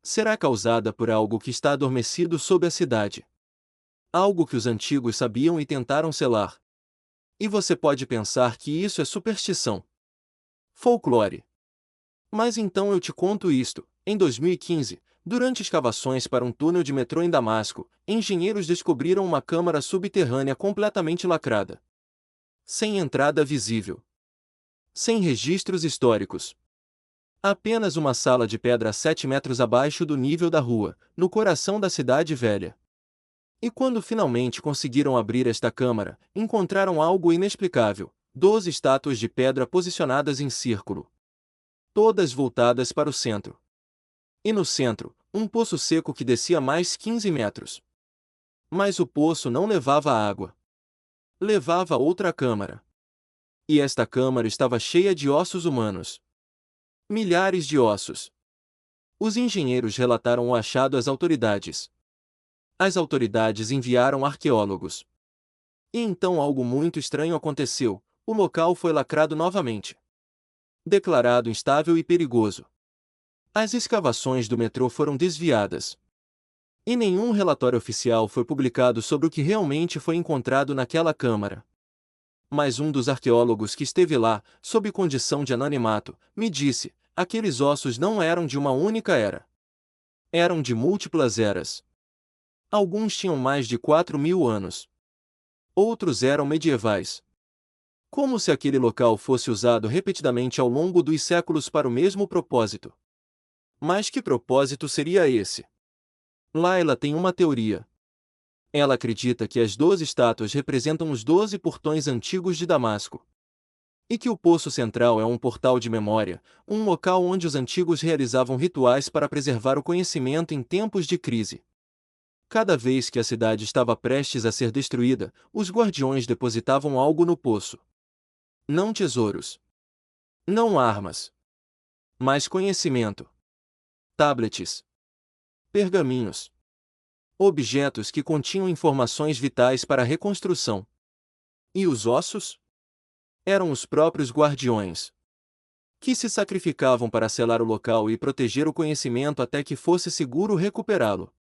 Será causada por algo que está adormecido sob a cidade. Algo que os antigos sabiam e tentaram selar. E você pode pensar que isso é superstição, folclore. Mas então eu te conto isto. Em 2015, durante escavações para um túnel de metrô em Damasco, engenheiros descobriram uma câmara subterrânea completamente lacrada, sem entrada visível, sem registros históricos. Apenas uma sala de pedra a 7 metros abaixo do nível da rua, no coração da cidade velha. E quando finalmente conseguiram abrir esta câmara, encontraram algo inexplicável: 12 estátuas de pedra posicionadas em círculo, todas voltadas para o centro. E no centro, um poço seco que descia mais 15 metros. Mas o poço não levava água. Levava outra câmara. E esta câmara estava cheia de ossos humanos. Milhares de ossos. Os engenheiros relataram o achado às autoridades. As autoridades enviaram arqueólogos. E então algo muito estranho aconteceu: o local foi lacrado novamente. Declarado instável e perigoso. As escavações do metrô foram desviadas. E nenhum relatório oficial foi publicado sobre o que realmente foi encontrado naquela câmara. Mas um dos arqueólogos que esteve lá, sob condição de anonimato, me disse: aqueles ossos não eram de uma única era. Eram de múltiplas eras. Alguns tinham mais de 4.000 anos. Outros eram medievais. Como se aquele local fosse usado repetidamente ao longo dos séculos para o mesmo propósito. Mas que propósito seria esse? Layla tem uma teoria. Ela acredita que as 12 estátuas representam os 12 portões antigos de Damasco. E que o poço central é um portal de memória, um local onde os antigos realizavam rituais para preservar o conhecimento em tempos de crise. Cada vez que a cidade estava prestes a ser destruída, os guardiões depositavam algo no poço. Não tesouros. Não armas. Mas conhecimento. Tablets. Pergaminhos. Objetos que continham informações vitais para a reconstrução. E os ossos? Eram os próprios guardiões, que se sacrificavam para selar o local e proteger o conhecimento até que fosse seguro recuperá-lo.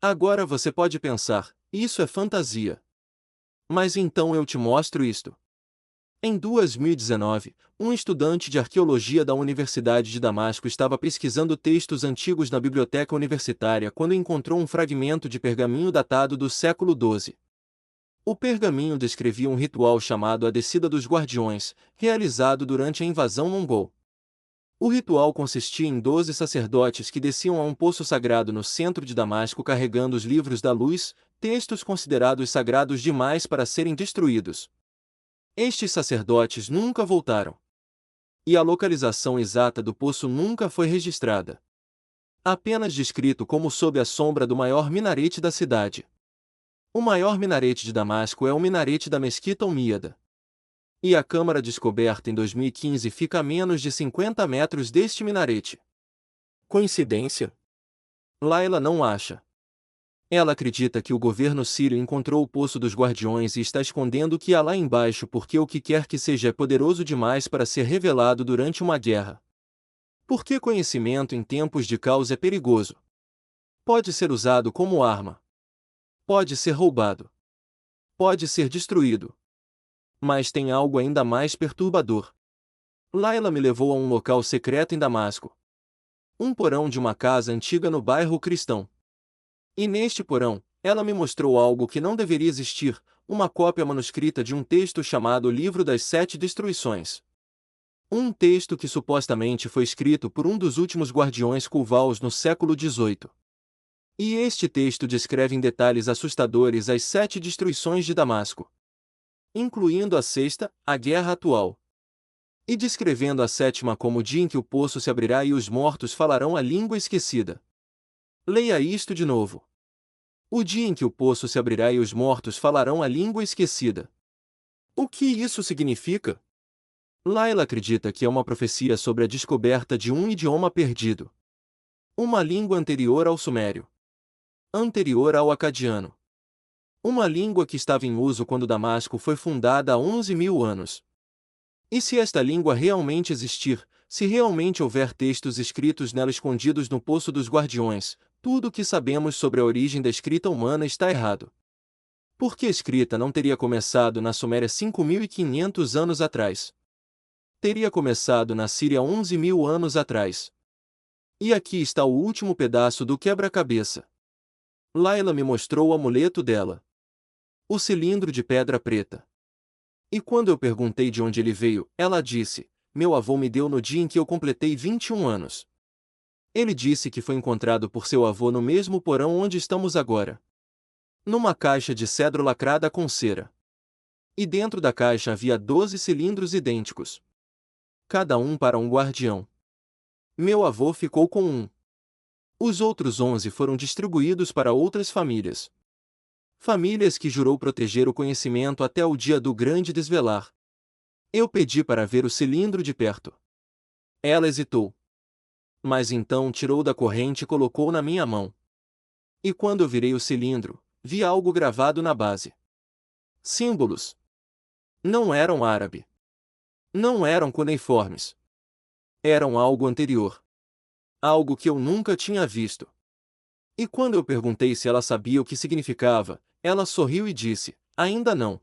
Agora você pode pensar: isso é fantasia. Mas então eu te mostro isto. Em 2019, um estudante de arqueologia da Universidade de Damasco estava pesquisando textos antigos na biblioteca universitária quando encontrou um fragmento de pergaminho datado do século XII. O pergaminho descrevia um ritual chamado a Descida dos Guardiões, realizado durante a invasão mongol. O ritual consistia em 12 sacerdotes que desciam a um poço sagrado no centro de Damasco carregando os livros da luz, textos considerados sagrados demais para serem destruídos. Estes sacerdotes nunca voltaram. E a localização exata do poço nunca foi registrada. Apenas descrito como sob a sombra do maior minarete da cidade. O maior minarete de Damasco é o minarete da Mesquita Umíada. E a câmara descoberta em 2015 fica a menos de 50 metros deste minarete. Coincidência? Laila não acha. Ela acredita que o governo sírio encontrou o Poço dos Guardiões e está escondendo o que há lá embaixo porque o que quer que seja é poderoso demais para ser revelado durante uma guerra. Porque conhecimento em tempos de caos é perigoso. Pode ser usado como arma. Pode ser roubado. Pode ser destruído. Mas tem algo ainda mais perturbador. Laila me levou a um local secreto em Damasco. Um porão de uma casa antiga no bairro cristão. E neste porão, ela me mostrou algo que não deveria existir, uma cópia manuscrita de um texto chamado Livro das Sete Destruições. Um texto que supostamente foi escrito por um dos últimos guardiões Kulvaus no século XVIII. E este texto descreve em detalhes assustadores as 7 destruições de Damasco, incluindo a sexta, a guerra atual. E descrevendo a sétima como o dia em que o poço se abrirá e os mortos falarão a língua esquecida. Leia isto de novo. O dia em que o poço se abrirá e os mortos falarão a língua esquecida. O que isso significa? Laila acredita que é uma profecia sobre a descoberta de um idioma perdido. Uma língua anterior ao sumério. Anterior ao acadiano. Uma língua que estava em uso quando Damasco foi fundada há 11.000 anos. E se esta língua realmente existir, se realmente houver textos escritos nela escondidos no Poço dos Guardiões, tudo o que sabemos sobre a origem da escrita humana está errado. Porque a escrita não teria começado na Suméria 5.500 anos atrás. Teria começado na Síria 11.000 anos atrás. E aqui está o último pedaço do quebra-cabeça. Laila me mostrou o amuleto dela. O cilindro de pedra preta. E quando eu perguntei de onde ele veio, ela disse, meu avô me deu no dia em que eu completei 21 anos. Ele disse que foi encontrado por seu avô no mesmo porão onde estamos agora. Numa caixa de cedro lacrada com cera. E dentro da caixa havia 12 cilindros idênticos. Cada um para um guardião. Meu avô ficou com um. Os outros 11 foram distribuídos para outras famílias. Famílias que jurou proteger o conhecimento até o dia do grande desvelar. Eu pedi para ver o cilindro de perto. Ela hesitou. Mas então tirou da corrente e colocou na minha mão. E quando eu virei o cilindro, vi algo gravado na base. Símbolos. Não eram árabe. Não eram cuneiformes. Eram algo anterior. Algo que eu nunca tinha visto. E quando eu perguntei se ela sabia o que significava, ela sorriu e disse, ainda não.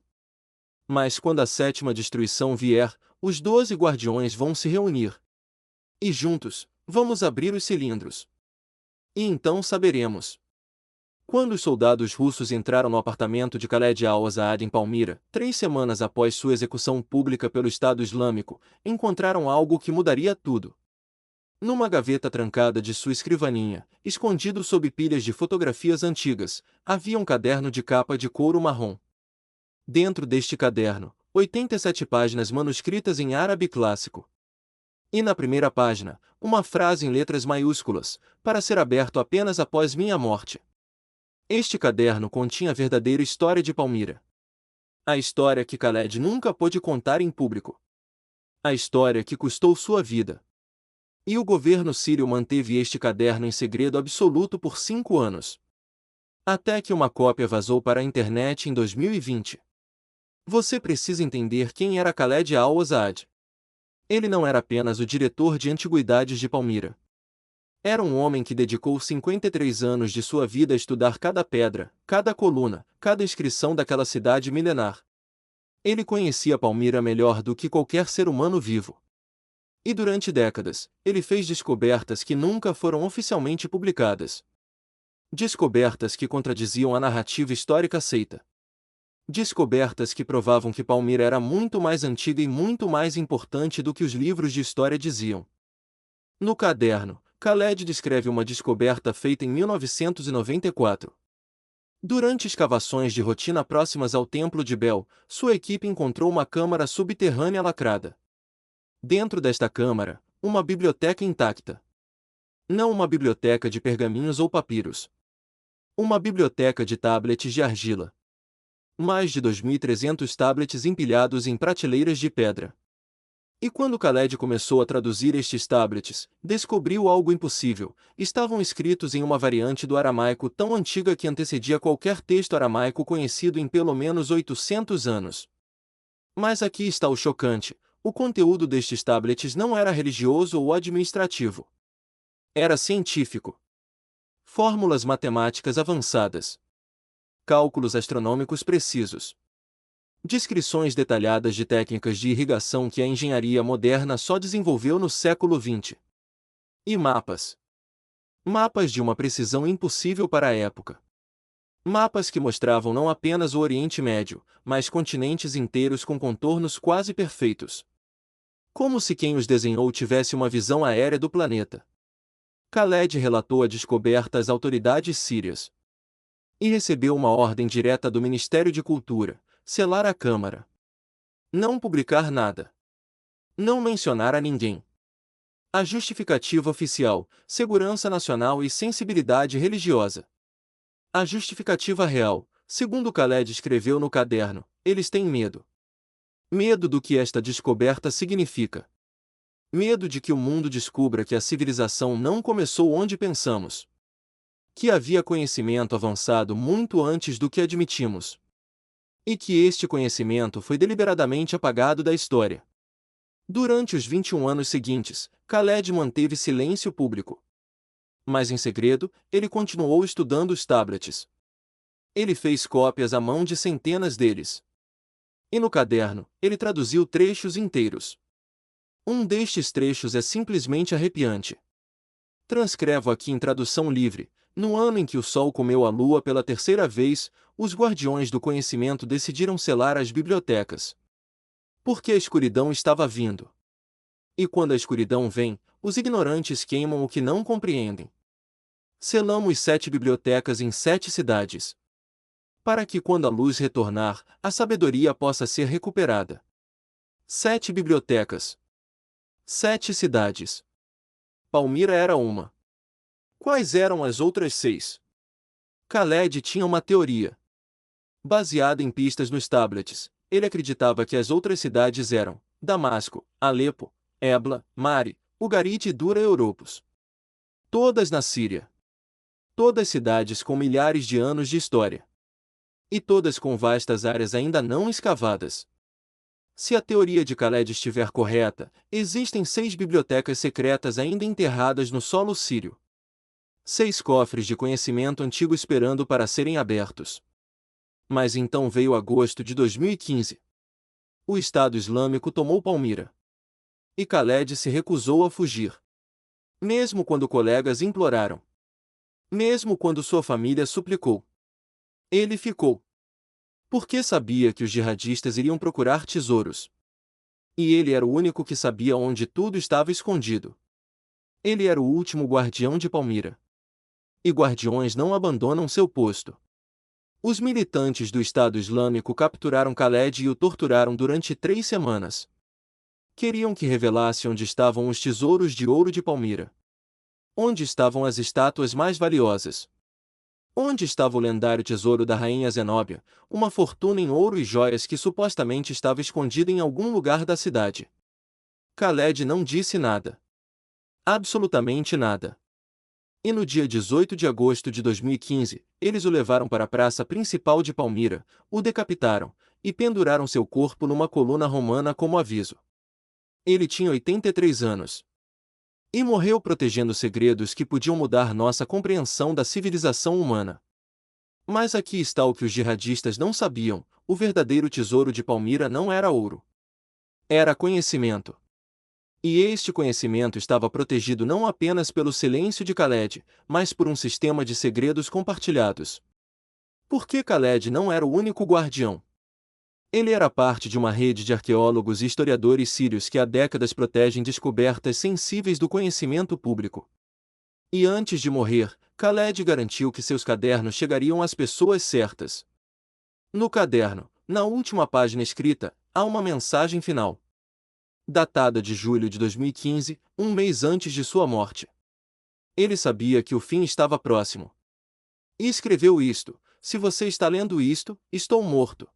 Mas quando a sétima destruição vier, os 12 guardiões vão se reunir. E juntos, vamos abrir os cilindros. E então saberemos. Quando os soldados russos entraram no apartamento de Khaled al-Azad em Palmira, 3 semanas após sua execução pública pelo Estado Islâmico, encontraram algo que mudaria tudo. Numa gaveta trancada de sua escrivaninha, escondido sob pilhas de fotografias antigas, havia um caderno de capa de couro marrom. Dentro deste caderno, 87 páginas manuscritas em árabe clássico. E na primeira página, uma frase em letras maiúsculas, para ser aberto apenas após minha morte. Este caderno continha a verdadeira história de Palmira. A história que Khaled nunca pôde contar em público. A história que custou sua vida. E o governo sírio manteve este caderno em segredo absoluto por 5 anos. Até que uma cópia vazou para a internet em 2020. Você precisa entender quem era Khaled al-Azad. Ele não era apenas o diretor de antiguidades de Palmira. Era um homem que dedicou 53 anos de sua vida a estudar cada pedra, cada coluna, cada inscrição daquela cidade milenar. Ele conhecia Palmira melhor do que qualquer ser humano vivo. E durante décadas, ele fez descobertas que nunca foram oficialmente publicadas. Descobertas que contradiziam a narrativa histórica aceita. Descobertas que provavam que Palmira era muito mais antiga e muito mais importante do que os livros de história diziam. No caderno, Khaled descreve uma descoberta feita em 1994. Durante escavações de rotina próximas ao Templo de Bel, sua equipe encontrou uma câmara subterrânea lacrada. Dentro desta câmara, uma biblioteca intacta. Não uma biblioteca de pergaminhos ou papiros. Uma biblioteca de tablets de argila. Mais de 2.300 tablets empilhados em prateleiras de pedra. E quando Khaled começou a traduzir estes tablets, descobriu algo impossível: estavam escritos em uma variante do aramaico tão antiga que antecedia qualquer texto aramaico conhecido em pelo menos 800 anos. Mas aqui está o chocante: o conteúdo destes tablets não era religioso ou administrativo. Era científico. Fórmulas matemáticas avançadas. Cálculos astronômicos precisos. Descrições detalhadas de técnicas de irrigação que a engenharia moderna só desenvolveu no século XX. E mapas. Mapas de uma precisão impossível para a época. Mapas que mostravam não apenas o Oriente Médio, mas continentes inteiros com contornos quase perfeitos. Como se quem os desenhou tivesse uma visão aérea do planeta. Khaled relatou a descoberta às autoridades sírias. E recebeu uma ordem direta do Ministério de Cultura: selar a Câmara. Não publicar nada. Não mencionar a ninguém. A justificativa oficial: segurança nacional e sensibilidade religiosa. A justificativa real: segundo Khaled escreveu no caderno, eles têm medo. Medo do que esta descoberta significa. Medo de que o mundo descubra que a civilização não começou onde pensamos. Que havia conhecimento avançado muito antes do que admitimos. E que este conhecimento foi deliberadamente apagado da história. Durante os 21 anos seguintes, Khaled manteve silêncio público. Mas em segredo, ele continuou estudando os tablets. Ele fez cópias à mão de centenas deles. E no caderno, ele traduziu trechos inteiros. Um destes trechos é simplesmente arrepiante. Transcrevo aqui em tradução livre: no ano em que o Sol comeu a Lua pela terceira vez, os guardiões do conhecimento decidiram selar as bibliotecas. Porque a escuridão estava vindo. E quando a escuridão vem, os ignorantes queimam o que não compreendem. Selamos 7 bibliotecas em 7 cidades. Para que quando a luz retornar, a sabedoria possa ser recuperada. 7 bibliotecas. 7 cidades. Palmira era uma. Quais eram as outras 6? Khaled tinha uma teoria. Baseada em pistas nos tablets, ele acreditava que as outras cidades eram Damasco, Alepo, Ebla, Mari, Ugarit e Dura Europos. Todas na Síria. Todas cidades com milhares de anos de história. E todas com vastas áreas ainda não escavadas. Se a teoria de Khaled estiver correta, existem 6 bibliotecas secretas ainda enterradas no solo sírio. 6 cofres de conhecimento antigo esperando para serem abertos. Mas então veio agosto de 2015. O Estado Islâmico tomou Palmira. E Khaled se recusou a fugir. Mesmo quando colegas imploraram. Mesmo quando sua família suplicou. Ele ficou. Porque sabia que os jihadistas iriam procurar tesouros. E ele era o único que sabia onde tudo estava escondido. Ele era o último guardião de Palmira. E guardiões não abandonam seu posto. Os militantes do Estado Islâmico capturaram Khaled e o torturaram durante 3 semanas. Queriam que revelasse onde estavam os tesouros de ouro de Palmira. Onde estavam as estátuas mais valiosas. Onde estava o lendário tesouro da rainha Zenóbia, uma fortuna em ouro e joias que supostamente estava escondida em algum lugar da cidade. Khaled não disse nada. Absolutamente nada. E no dia 18 de agosto de 2015, eles o levaram para a praça principal de Palmira, o decapitaram, e penduraram seu corpo numa coluna romana como aviso. Ele tinha 83 anos. E morreu protegendo segredos que podiam mudar nossa compreensão da civilização humana. Mas aqui está o que os jihadistas não sabiam: o verdadeiro tesouro de Palmira não era ouro. Era conhecimento. E este conhecimento estava protegido não apenas pelo silêncio de Khaled, mas por um sistema de segredos compartilhados. Porque Khaled não era o único guardião. Ele era parte de uma rede de arqueólogos e historiadores sírios que há décadas protegem descobertas sensíveis do conhecimento público. E antes de morrer, Khaled garantiu que seus cadernos chegariam às pessoas certas. No caderno, na última página escrita, há uma mensagem final. Datada de julho de 2015, um mês antes de sua morte. Ele sabia que o fim estava próximo. E escreveu isto: se você está lendo isto, estou morto.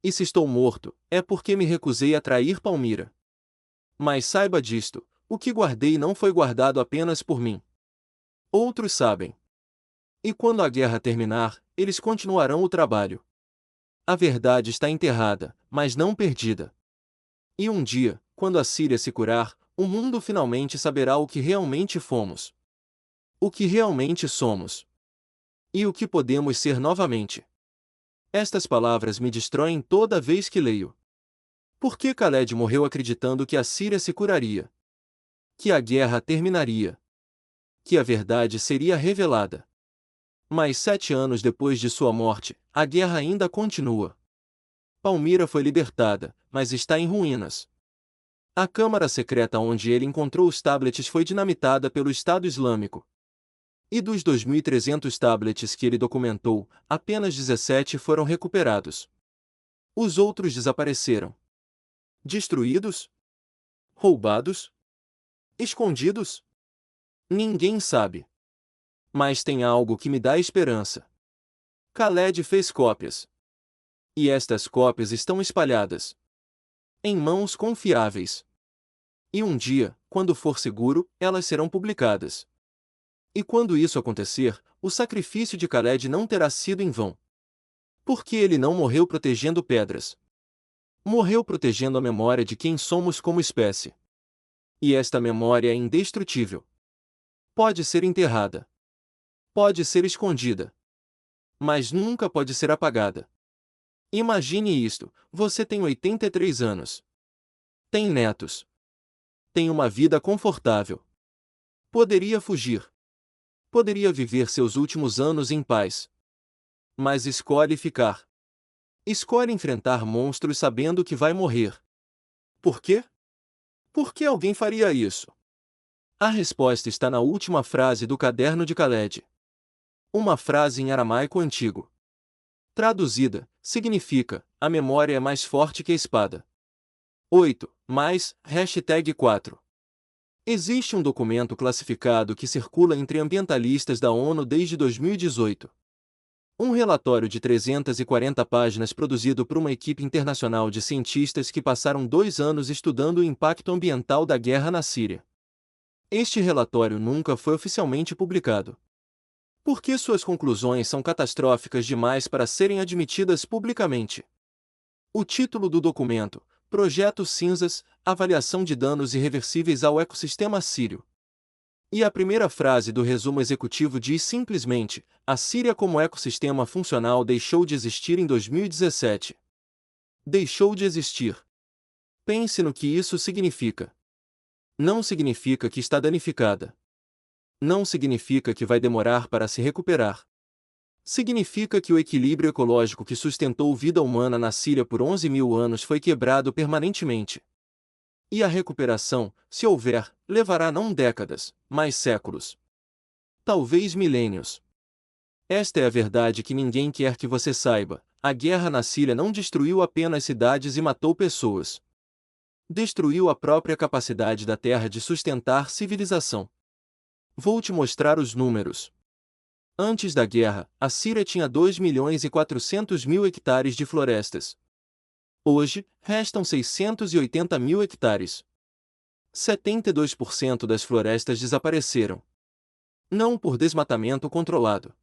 E se estou morto, é porque me recusei a trair Palmira. Mas saiba disto: o que guardei não foi guardado apenas por mim. Outros sabem. E quando a guerra terminar, eles continuarão o trabalho. A verdade está enterrada, mas não perdida. E um dia, quando a Síria se curar, o mundo finalmente saberá o que realmente fomos. O que realmente somos. E o que podemos ser novamente. Estas palavras me destroem toda vez que leio. Por que Khaled morreu acreditando que a Síria se curaria? Que a guerra terminaria? Que a verdade seria revelada? Mas 7 anos depois de sua morte, a guerra ainda continua. Palmira foi libertada, mas está em ruínas. A câmara secreta onde ele encontrou os tablets foi dinamitada pelo Estado Islâmico. E dos 2.300 tablets que ele documentou, apenas 17 foram recuperados. Os outros desapareceram. Destruídos? Roubados? Escondidos? Ninguém sabe. Mas tem algo que me dá esperança. Khaled fez cópias. E estas cópias estão espalhadas em mãos confiáveis. E um dia, quando for seguro, elas serão publicadas. E quando isso acontecer, o sacrifício de Khaled não terá sido em vão. Porque ele não morreu protegendo pedras. Morreu protegendo a memória de quem somos como espécie. E esta memória é indestrutível. Pode ser enterrada. Pode ser escondida. Mas nunca pode ser apagada. Imagine isto: você tem 83 anos. Tem netos. Tem uma vida confortável. Poderia fugir. Poderia viver seus últimos anos em paz. Mas escolhe ficar. Escolhe enfrentar monstros sabendo que vai morrer. Por quê? Por que alguém faria isso? A resposta está na última frase do caderno de Khaled. Uma frase em aramaico antigo. Traduzida, significa: a memória é mais forte que a espada. 8. Mais, #4. Existe um documento classificado que circula entre ambientalistas da ONU desde 2018. Um relatório de 340 páginas produzido por uma equipe internacional de cientistas que passaram 2 anos estudando o impacto ambiental da guerra na Síria. Este relatório nunca foi oficialmente publicado. Porque suas conclusões são catastróficas demais para serem admitidas publicamente. O título do documento: Projeto Cinzas, Avaliação de Danos Irreversíveis ao Ecossistema Sírio. E a primeira frase do resumo executivo diz simplesmente: a Síria como ecossistema funcional deixou de existir em 2017. Deixou de existir. Pense no que isso significa. Não significa que está danificada. Não significa que vai demorar para se recuperar. Significa que o equilíbrio ecológico que sustentou vida humana na Síria por 11.000 anos foi quebrado permanentemente. E a recuperação, se houver, levará não décadas, mas séculos. Talvez milênios. Esta é a verdade que ninguém quer que você saiba: a guerra na Síria não destruiu apenas cidades e matou pessoas. Destruiu a própria capacidade da terra de sustentar civilização. Vou te mostrar os números. Antes da guerra, a Síria tinha 2.400.000 hectares de florestas. Hoje, restam 680.000 hectares. 72% das florestas desapareceram. Não por desmatamento controlado.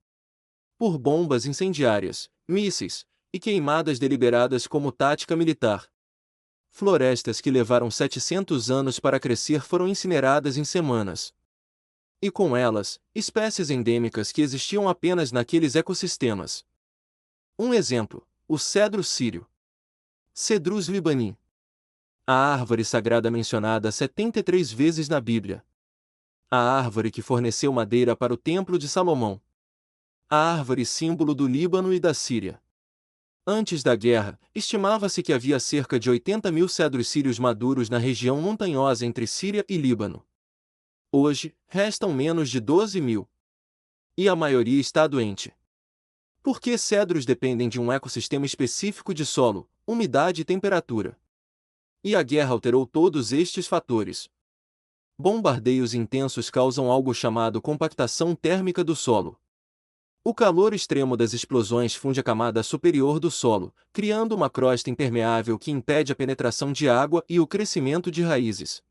Por bombas incendiárias, mísseis e queimadas deliberadas como tática militar. Florestas que levaram 700 anos para crescer foram incineradas em semanas. E com elas, espécies endêmicas que existiam apenas naqueles ecossistemas. Um exemplo: o cedro sírio. Cedrus libani. A árvore sagrada mencionada 73 vezes na Bíblia. A árvore que forneceu madeira para o Templo de Salomão. A árvore símbolo do Líbano e da Síria. Antes da guerra, estimava-se que havia cerca de 80 mil cedros sírios maduros na região montanhosa entre Síria e Líbano. Hoje, restam menos de 12 mil. E a maioria está doente. Porque cedros dependem de um ecossistema específico de solo, umidade e temperatura. E a guerra alterou todos estes fatores. Bombardeios intensos causam algo chamado compactação térmica do solo. O calor extremo das explosões funde a camada superior do solo, criando uma crosta impermeável que impede a penetração de água e o crescimento de raízes.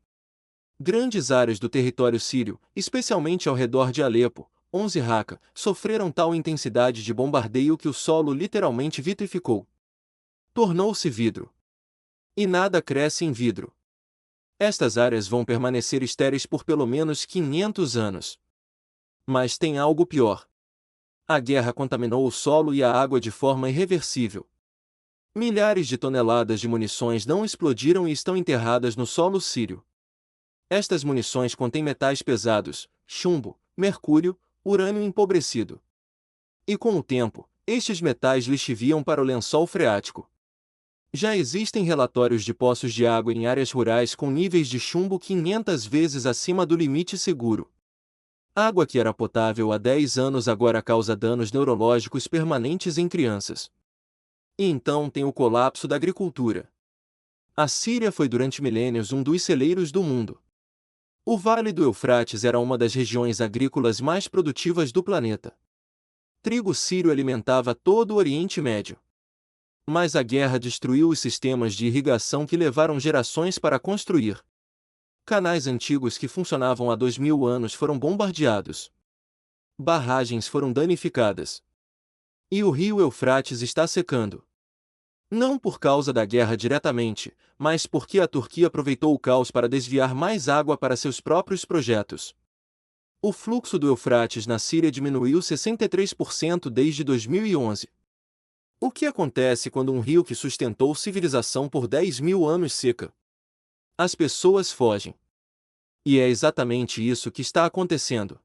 Grandes áreas do território sírio, especialmente ao redor de Alepo, 11 Raqqa, sofreram tal intensidade de bombardeio que o solo literalmente vitrificou. Tornou-se vidro. E nada cresce em vidro. Estas áreas vão permanecer estéreis por pelo menos 500 anos. Mas tem algo pior. A guerra contaminou o solo e a água de forma irreversível. Milhares de toneladas de munições não explodiram e estão enterradas no solo sírio. Estas munições contêm metais pesados, chumbo, mercúrio, urânio empobrecido. E com o tempo, estes metais lixiviam para o lençol freático. Já existem relatórios de poços de água em áreas rurais com níveis de chumbo 500 vezes acima do limite seguro. Água que era potável há 10 anos agora causa danos neurológicos permanentes em crianças. E então tem o colapso da agricultura. A Síria foi durante milênios um dos celeiros do mundo. O Vale do Eufrates era uma das regiões agrícolas mais produtivas do planeta. Trigo sírio alimentava todo o Oriente Médio. Mas a guerra destruiu os sistemas de irrigação que levaram gerações para construir. Canais antigos que funcionavam há 2000 anos foram bombardeados. Barragens foram danificadas. E o rio Eufrates está secando. Não por causa da guerra diretamente, mas porque a Turquia aproveitou o caos para desviar mais água para seus próprios projetos. O fluxo do Eufrates na Síria diminuiu 63% desde 2011. O que acontece quando um rio que sustentou civilização por 10.000 anos seca? As pessoas fogem. E é exatamente isso que está acontecendo.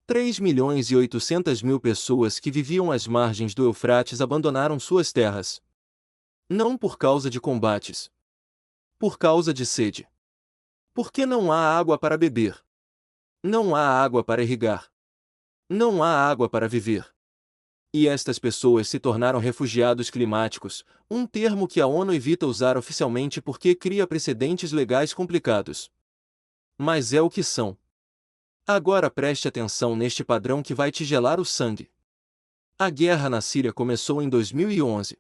3.800.000 pessoas que viviam às margens do Eufrates abandonaram suas terras. Não por causa de combates. Por causa de sede. Porque não há água para beber. Não há água para irrigar. Não há água para viver. E estas pessoas se tornaram refugiados climáticos, um termo que a ONU evita usar oficialmente porque cria precedentes legais complicados. Mas é o que são. Agora preste atenção neste padrão que vai te gelar o sangue. A guerra na Síria começou em 2011.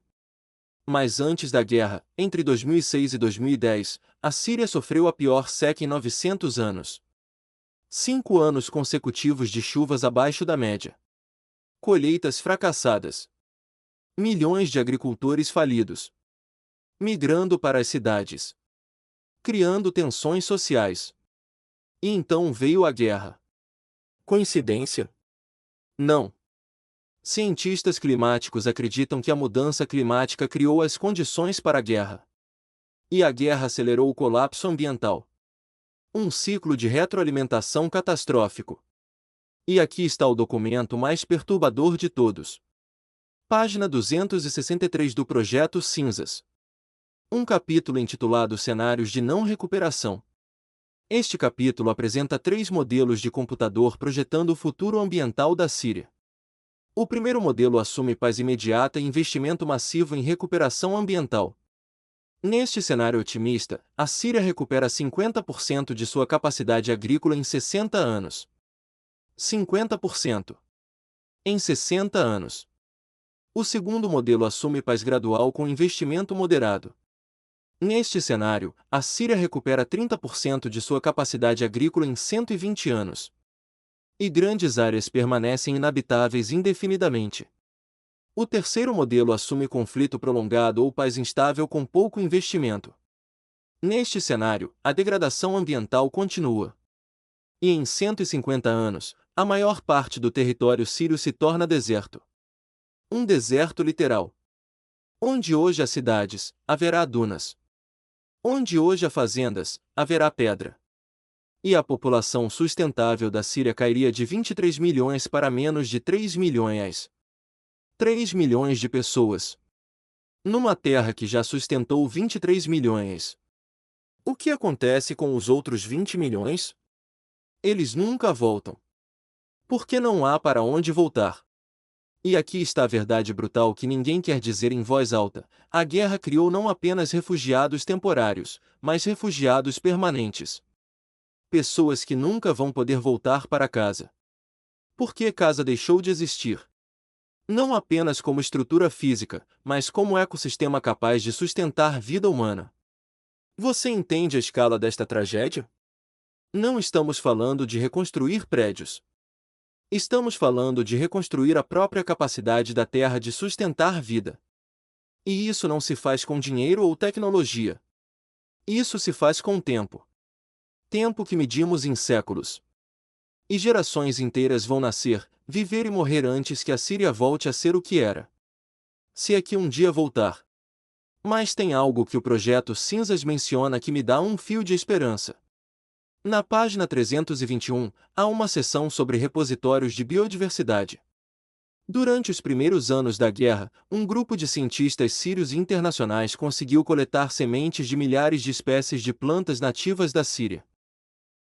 Mas antes da guerra, entre 2006 e 2010, a Síria sofreu a pior seca em 900 anos. 5 anos consecutivos de chuvas abaixo da média. Colheitas fracassadas. Milhões de agricultores falidos. Migrando para as cidades. Criando tensões sociais. E então veio a guerra. Coincidência? Não. Cientistas climáticos acreditam que a mudança climática criou as condições para a guerra. E a guerra acelerou o colapso ambiental. Um ciclo de retroalimentação catastrófico. E aqui está o documento mais perturbador de todos. Página 263 do Projeto Cinzas. Um capítulo intitulado Cenários de Não Recuperação. Este capítulo apresenta 3 modelos de computador projetando o futuro ambiental da Síria. O primeiro modelo assume paz imediata e investimento massivo em recuperação ambiental. Neste cenário otimista, a Síria recupera 50% de sua capacidade agrícola em 60 anos. 50%. Em 60 anos. O segundo modelo assume paz gradual com investimento moderado. Neste cenário, a Síria recupera 30% de sua capacidade agrícola em 120 anos. E grandes áreas permanecem inabitáveis indefinidamente. O terceiro modelo assume conflito prolongado ou paz instável com pouco investimento. Neste cenário, a degradação ambiental continua. E em 150 anos, a maior parte do território sírio se torna deserto. Um deserto literal. Onde hoje há cidades, haverá dunas. Onde hoje há fazendas, haverá pedra. E a população sustentável da Síria cairia de 23 milhões para menos de 3 milhões. 3 milhões de pessoas. Numa terra que já sustentou 23 milhões. O que acontece com os outros 20 milhões? Eles nunca voltam. Porque não há para onde voltar. E aqui está a verdade brutal que ninguém quer dizer em voz alta: a guerra criou não apenas refugiados temporários, mas refugiados permanentes. Pessoas que nunca vão poder voltar para casa. Porque casa deixou de existir. Não apenas como estrutura física, mas como ecossistema capaz de sustentar vida humana. Você entende a escala desta tragédia? Não estamos falando de reconstruir prédios. Estamos falando de reconstruir a própria capacidade da Terra de sustentar vida. E isso não se faz com dinheiro ou tecnologia. Isso se faz com tempo. Tempo que medimos em séculos. E gerações inteiras vão nascer, viver e morrer antes que a Síria volte a ser o que era. Se é que um dia voltar. Mas tem algo que o projeto Cinzas menciona que me dá um fio de esperança. Na página 321, há uma seção sobre repositórios de biodiversidade. Durante os primeiros anos da guerra, um grupo de cientistas sírios e internacionais conseguiu coletar sementes de milhares de espécies de plantas nativas da Síria.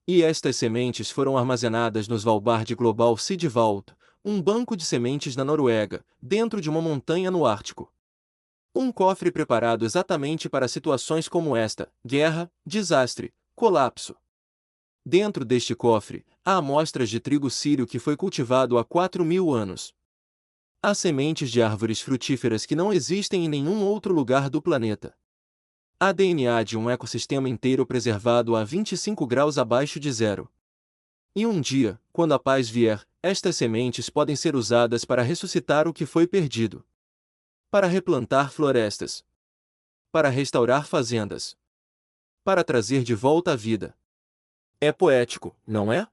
E estas sementes foram armazenadas no Svalbard Global Seed Vault, um banco de sementes na Noruega, dentro de uma montanha no Ártico. Um cofre preparado exatamente para situações como esta: guerra, desastre, colapso. Dentro deste cofre, há amostras de trigo sírio que foi cultivado há 4.000 anos. Há sementes de árvores frutíferas que não existem em nenhum outro lugar do planeta. Há DNA de um ecossistema inteiro preservado a 25 graus abaixo de zero. E um dia, quando a paz vier, estas sementes podem ser usadas para ressuscitar o que foi perdido. Para replantar florestas. Para restaurar fazendas. Para trazer de volta a vida. É poético, não é?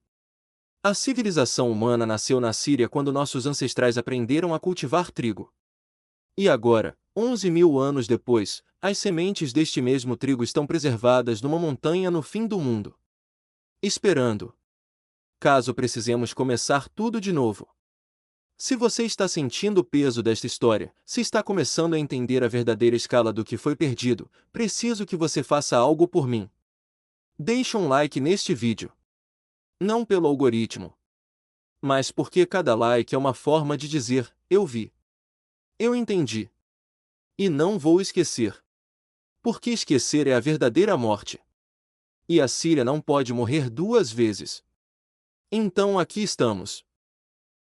A civilização humana nasceu na Síria quando nossos ancestrais aprenderam a cultivar trigo. E agora, 11.000 anos depois, as sementes deste mesmo trigo estão preservadas numa montanha no fim do mundo. Esperando. Caso precisemos começar tudo de novo. Se você está sentindo o peso desta história, se está começando a entender a verdadeira escala do que foi perdido, preciso que você faça algo por mim. Deixe um like neste vídeo. Não pelo algoritmo, mas porque cada like é uma forma de dizer: eu vi. Eu entendi. E não vou esquecer. Porque esquecer é a verdadeira morte. E a Síria não pode morrer duas vezes. Então aqui estamos.